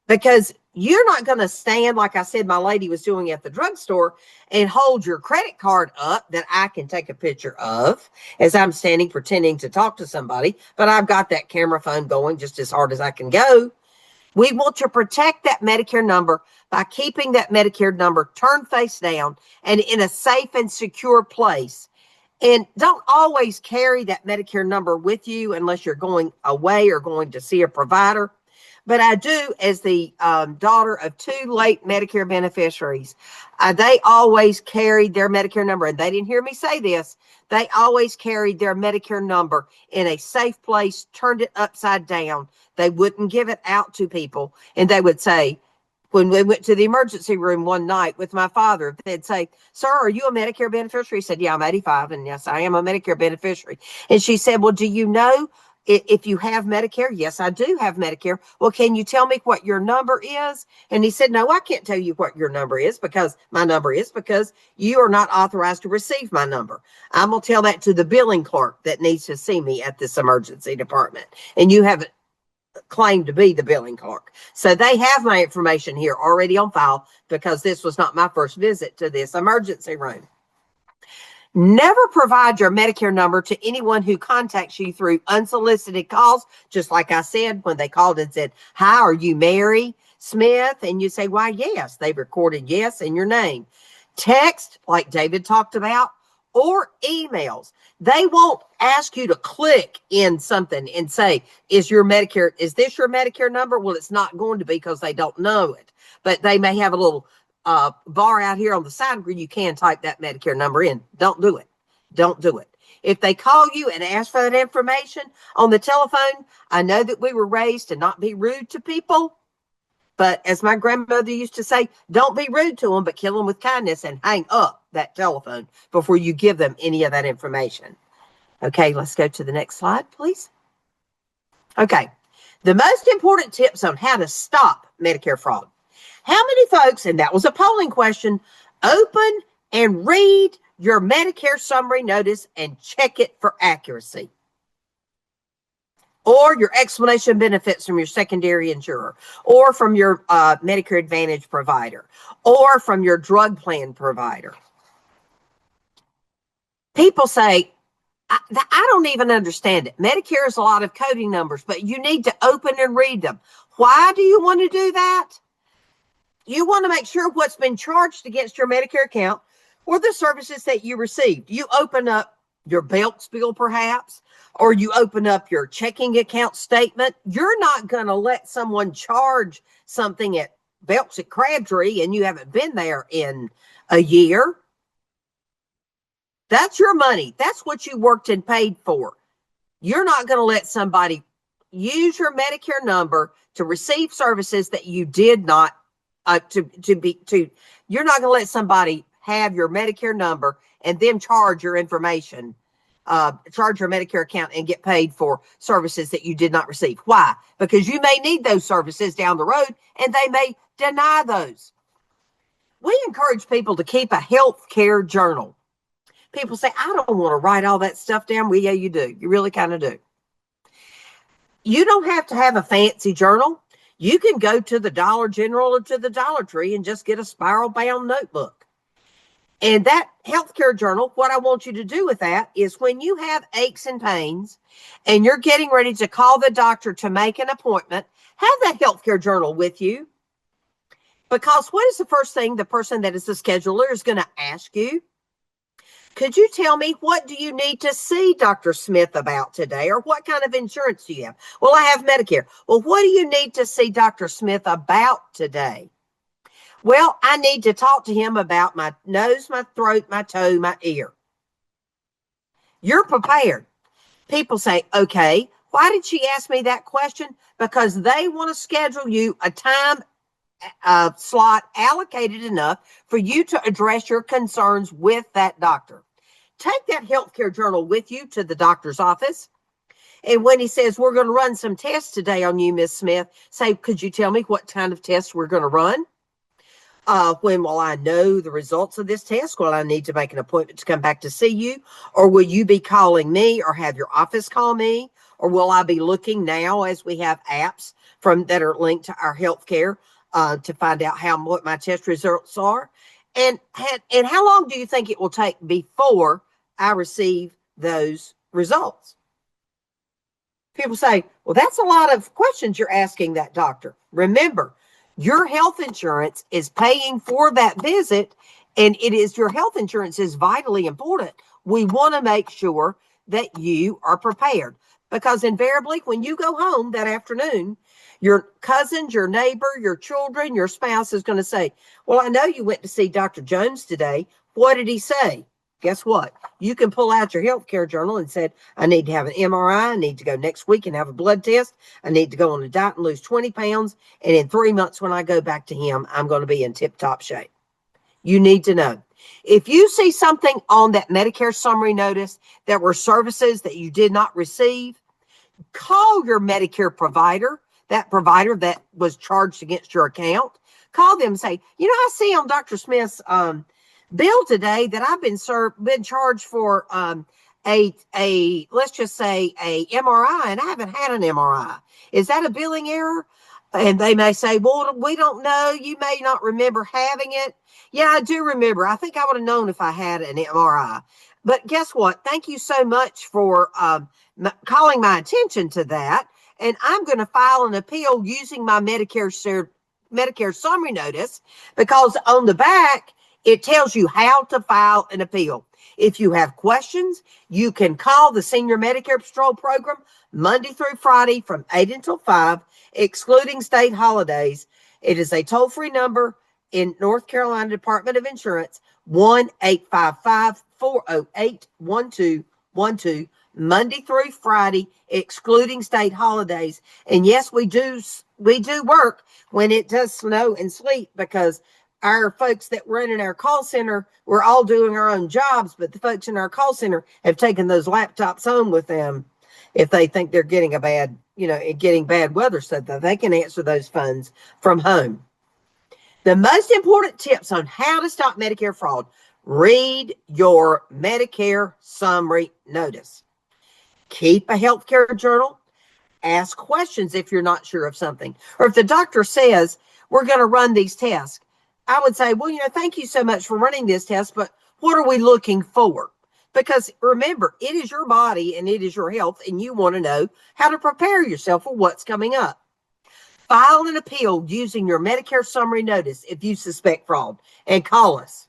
because you're not going to stand, like I said, my lady was doing at the drugstore, and hold your credit card up that I can take a picture of as I'm standing pretending to talk to somebody, but I've got that camera phone going just as hard as I can go. We want to protect that Medicare number by keeping that Medicare number turned face down and in a safe and secure place. And don't always carry that Medicare number with you unless you're going away or going to see a provider. But I do, as the daughter of two late Medicare beneficiaries, they always carried their Medicare number, and they didn't hear me say this. They always carried their Medicare number in a safe place, turned it upside down. They wouldn't give it out to people. And they would say, when we went to the emergency room one night with my father, they'd say, sir, are you a Medicare beneficiary? He said, yeah, I'm 85. And yes, I am a Medicare beneficiary. And she said, well, do you know If you have Medicare, yes, I do have Medicare. Well, can you tell me what your number is? And he said, no, I can't tell you what your number is because you are not authorized to receive my number. I'm going to tell that to the billing clerk that needs to see me at this emergency department. And you haven't claimed to be the billing clerk. So they have my information here already on file because this was not my first visit to this emergency room. Never provide your Medicare number to anyone who contacts you through unsolicited calls. Just like I said, when they called and said, hi, are you Mary Smith? And you say, why, yes. They recorded yes and your name. Text, like David talked about, or emails. They won't ask you to click in something and say, is this your Medicare number? Well, it's not going to be because they don't know it. But they may have a little bar out here on the side where you can type that Medicare number in. Don't do it. Don't do it. If they call you and ask for that information on the telephone, I know that we were raised to not be rude to people, but as my grandmother used to say, don't be rude to them, but kill them with kindness and hang up that telephone before you give them any of that information. Okay, let's go to the next slide, please. Okay, the most important tips on how to stop Medicare fraud. How many folks, and that was a polling question, open and read your Medicare summary notice and check it for accuracy? Or your explanation benefits from your secondary insurer, or from your Medicare Advantage provider, or from your drug plan provider. People say, I don't even understand it. Medicare is a lot of coding numbers, but you need to open and read them. Why do you want to do that? You want to make sure what's been charged against your Medicare account or the services that you received. You open up your Belks bill, perhaps, or you open up your checking account statement. You're not going to let someone charge something at Belks at Crabtree and you haven't been there in a year. That's your money. That's what you worked and paid for. You're not going to let somebody use your Medicare number to receive services that you did not you're not going to let somebody have your Medicare number and then charge your information, charge your Medicare account and get paid for services that you did not receive. Why? Because you may need those services down the road and they may deny those. We encourage people to keep a health care journal. People say, I don't want to write all that stuff down. Well, yeah, you do. You really kind of do. You don't have to have a fancy journal. You can go to the Dollar General or to the Dollar Tree and just get a spiral bound notebook. And that healthcare journal, what I want you to do with that is when you have aches and pains and you're getting ready to call the doctor to make an appointment, have that healthcare journal with you. Because what is the first thing the person that is the scheduler is going to ask you? Could you tell me, what do you need to see Dr. Smith about today? Or what kind of insurance do you have? Well, I have Medicare. Well, what do you need to see Dr. Smith about today? Well, I need to talk to him about my nose, my throat, my toe, my ear. You're prepared. People say, okay, why did she ask me that question? Because they want to schedule you a time slot allocated enough for you to address your concerns with that doctor. Take that healthcare journal with you to the doctor's office. And when he says, we're going to run some tests today on you, Miss Smith, say, could you tell me what kind of tests we're going to run? When will I know the results of this test? Will I need to make an appointment to come back to see you? Or will you be calling me or have your office call me? Or will I be looking now, as we have apps that are linked to our healthcare, to find out what my test results are? And how long do you think it will take before I receive those results? People say, well, that's a lot of questions you're asking that doctor. Remember, your health insurance is paying for that visit, and your health insurance is vitally important. We want to make sure that you are prepared, because invariably when you go home that afternoon, your cousins, your neighbor, your children, your spouse is going to say, well, I know you went to see Dr. Jones today. What did he say? Guess what? You can pull out your healthcare journal and said, I need to have an MRI. I need to go next week and have a blood test. I need to go on a diet and lose 20 pounds. And in 3 months, when I go back to him, I'm going to be in tip-top shape. You need to know. If you see something on that Medicare summary notice that were services that you did not receive, Call your Medicare provider, that provider that was charged against your account. Call them and say, I see on Dr. Smith's bill today that I've been charged for a let's just say a MRI, and I haven't had an MRI. Is that a billing error? And they may say, well, we don't know. You may not remember having it. Yeah, I do remember. I think I would have known if I had an MRI. But guess what? Thank you so much for calling my attention to that. And I'm going to file an appeal using my Medicare summary notice, because on the back, it tells you how to file an appeal. If you have questions, you can call the Senior Medicare Patrol Program Monday through Friday from 8 until 5, excluding state holidays. It is a toll-free number in North Carolina Department of Insurance, 1-855-408-1212, Monday through Friday, excluding state holidays. And yes, we do work when it does snow and sleet, because our folks that run in our call center, we're all doing our own jobs, but the folks in our call center have taken those laptops home with them if they think they're getting getting bad weather, so that they can answer those phones from home. The most important tips on how to stop Medicare fraud: read your Medicare summary notice. Keep a healthcare journal. Ask questions if you're not sure of something. Or if the doctor says, we're going to run these tests, I would say, well, thank you so much for running this test, but what are we looking for? Because remember, it is your body and it is your health, and you want to know how to prepare yourself for what's coming up. File an appeal using your Medicare summary notice if you suspect fraud, and call us.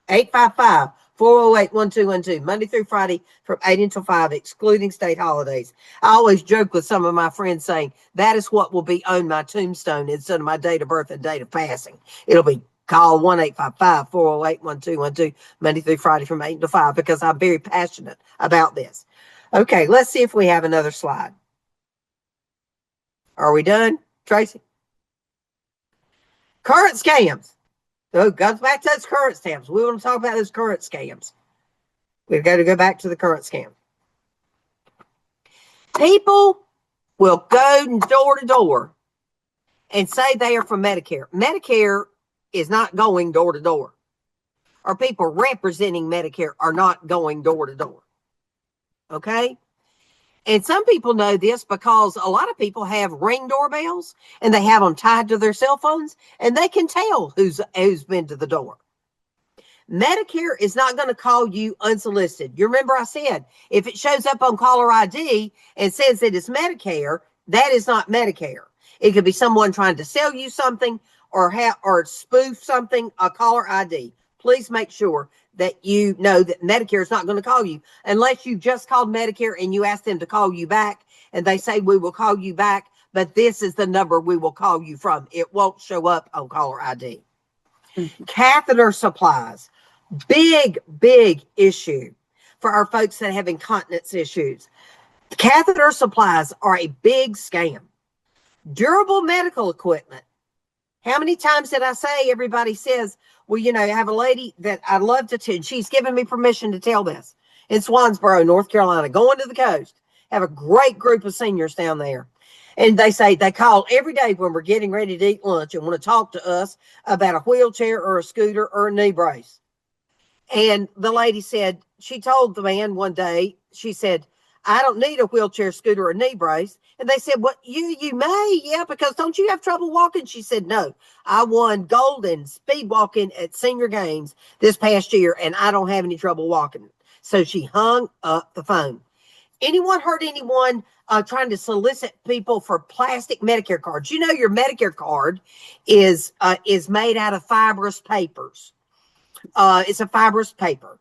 855-408-1212, Monday through Friday from 8 until 5, excluding state holidays. I always joke with some of my friends saying, that is what will be on my tombstone instead of my date of birth and date of passing. It'll be call 1-855-408-1212, Monday through Friday from 8 until 5, because I'm very passionate about this. Okay, let's see if we have another slide. Are we done, Tracy? Current scams. So it goes back to those current scams. We want to talk about those current scams. We've got to go back to the current scam. People will go door to door and say they are from Medicare. Medicare is not going door to door. Or people representing Medicare are not going door to door. Okay? And some people know this because a lot of people have Ring doorbells, and they have them tied to their cell phones, and they can tell who's been to the door. Medicare is not going to call you unsolicited. You remember I said, if it shows up on caller ID and says it is Medicare, that is not Medicare. It could be someone trying to sell you something or spoof something, a caller ID. Please make sure that you know that Medicare is not going to call you unless you just called Medicare and you ask them to call you back, and they say, we will call you back, but this is the number we will call you from. It won't show up on caller ID. Catheter supplies. Big issue for our folks that have incontinence issues. Catheter supplies are a big scam. Durable medical equipment. How many times did I say, everybody says, well, I have a lady that I love to tell, she's given me permission to tell this, in Swansboro, North Carolina, going to the coast. Have a great group of seniors down there. And they say they call every day when we're getting ready to eat lunch and want to talk to us about a wheelchair or a scooter or a knee brace. And the lady said, she told the man one day, she said, I don't need a wheelchair, scooter, or knee brace. And they said, well, you may, yeah, because don't you have trouble walking? She said, no, I won gold in speed walking at senior games this past year, and I don't have any trouble walking. So she hung up the phone. Anyone heard anyone trying to solicit people for plastic Medicare cards? Your Medicare card is made out of fibrous papers. It's a fibrous paper,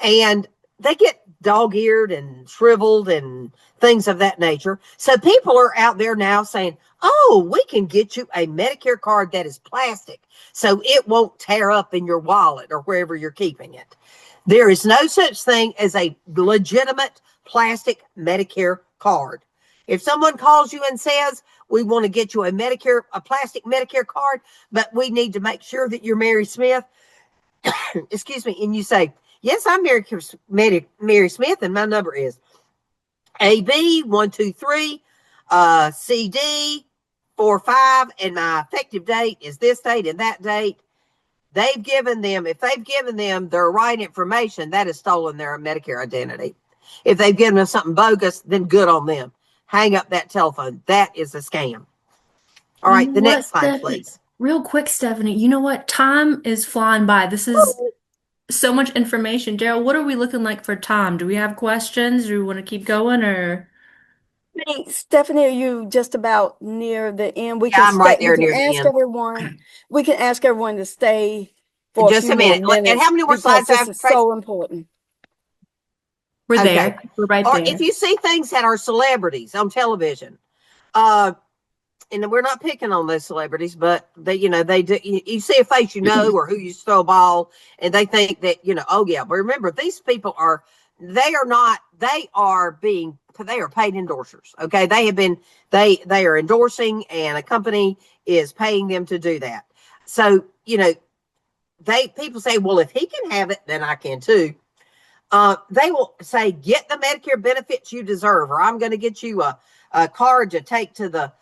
and they get dog-eared and shriveled and things of that nature. So people are out there now saying, oh, we can get you a Medicare card that is plastic so it won't tear up in your wallet or wherever you're keeping it. There is no such thing as a legitimate plastic Medicare card. If someone calls you and says, we want to get you a plastic Medicare card, but we need to make sure that you're Mary Smith, excuse me, and you say, yes, I'm Mary Smith, and my number is AB 1, 2, 3, CD 4, 5, and my effective date is this date and that date. They've given them, if they've given them their right information, that is stolen their Medicare identity. If they've given them something bogus, then good on them. Hang up that telephone. That is a scam. All right, the next slide, Stephanie? please. Real quick, Stephanie, you know what? Time is flying by. This is so much information. Daryl, what are we looking like for time? Do we have questions? Do we want to keep going or? Hey, Stephanie, are you just about near the end? We Yeah, can I'm right we there can near the ask end. everyone. We can ask everyone to stay for a Just few a more minute. And minutes how many more because slides do I this have, is Tracy? so important. We're Okay. there. We're right Or there. if you see things that are celebrities on television, and we're not picking on those celebrities, but they, they do. You see a face, or who used to throw a ball, and they think that, oh yeah. But remember, these people they are not. They are paid endorsers. Okay, they are endorsing, and a company is paying them to do that. So people say, well, if he can have it, then I can too. They will say, get the Medicare benefits you deserve, or I'm going to get you a card to take to the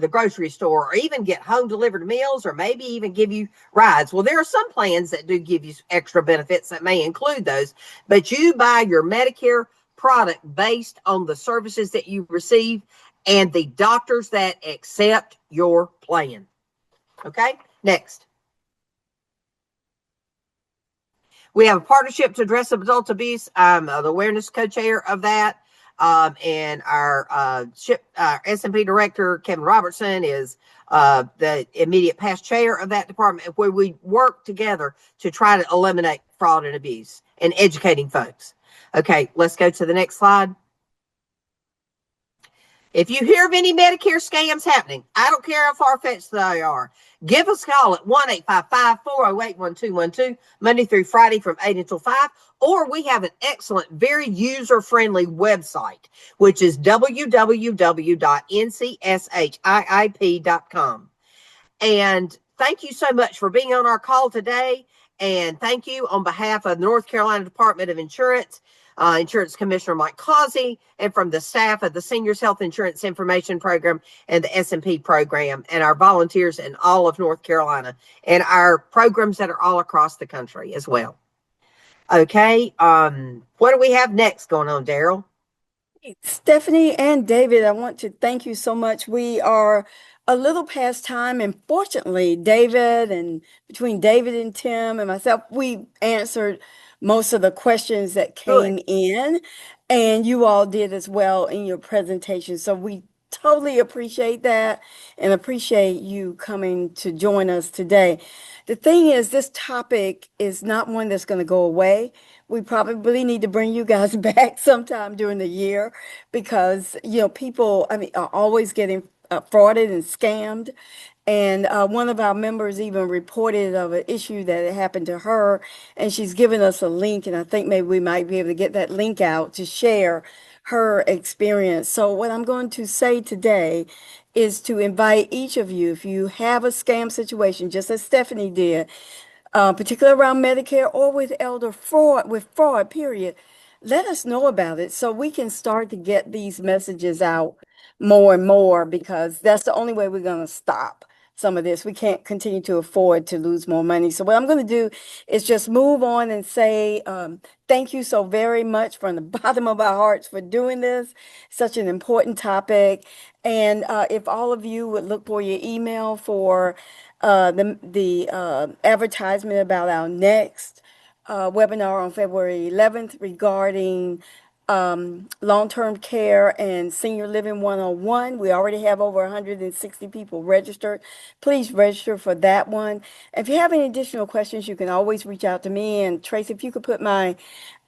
grocery store, or even get home delivered meals, or maybe even give you rides. Well, there are some plans that do give you extra benefits that may include those, but you buy your Medicare product based on the services that you receive and the doctors that accept your plan. Okay, next. We have a partnership to address adult abuse. I'm the awareness co-chair of that. And our S&P director, Kevin Robertson, is the immediate past chair of that department, where we work together to try to eliminate fraud and abuse and educating folks. Okay, let's go to the next slide. If you hear of any Medicare scams happening, I don't care how far-fetched they are, give us a call at 1-855-408-1212, Monday through Friday from 8 until 5. Or we have an excellent, very user-friendly website, which is www.ncship.com. And thank you so much for being on our call today. And thank you on behalf of the North Carolina Department of Insurance, Insurance Commissioner Mike Causey, and from the staff of the Seniors Health Insurance Information Program and the S&P program, and our volunteers in all of North Carolina, and our programs that are all across the country as well. Okay, what do we have next going on, Daryl? Stephanie and David, I want to thank you so much. We are a little past time, and fortunately, between David and Tim and myself, we answered most of the questions that came in, and you all did as well in your presentation. So we totally appreciate that and appreciate you coming to join us today. The thing is, this topic is not one that's going to go away. We probably need to bring you guys back sometime during the year because, people, are always getting frauded and scammed. And one of our members even reported of an issue that had happened to her, and she's given us a link, and I think maybe we might be able to get that link out to share her experience. So what I'm going to say today is to invite each of you, if you have a scam situation, just as Stephanie did, particularly around Medicare or with elder fraud, period, let us know about it so we can start to get these messages out more and more, because that's the only way we're going to stop some of this. We can't continue to afford to lose more money. So what I'm going to do is just move on and say thank you so very much from the bottom of our hearts for doing this. Such an important topic. And if all of you would look for your email for the advertisement about our next webinar on February 11th regarding long-term care and senior living 101. We already have over 160 people registered. Please register for that one. If you have any additional questions, you can always reach out to me. And Tracy, if you could put my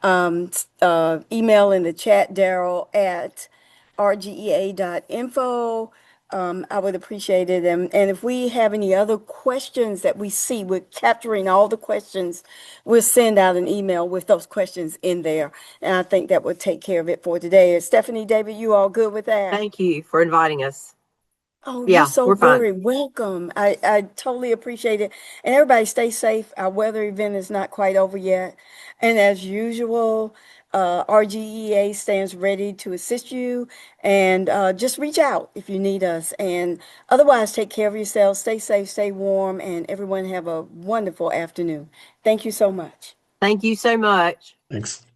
email in the chat, Daryl at rgea.info. I would appreciate it. And if we have any other questions that we see, we're capturing all the questions. We'll send out an email with those questions in there. And I think that would take care of it for today. Stephanie, David, you all good with that? Thank you for inviting us. Oh, you're Yeah, so we're fine. very welcome. I totally appreciate it. And everybody stay safe. Our weather event is not quite over yet. And as usual, RGEA stands ready to assist you. And just reach out if you need us. And otherwise, take care of yourselves. Stay safe, stay warm, and everyone have a wonderful afternoon. Thank you so much. Thank you so much. Thanks.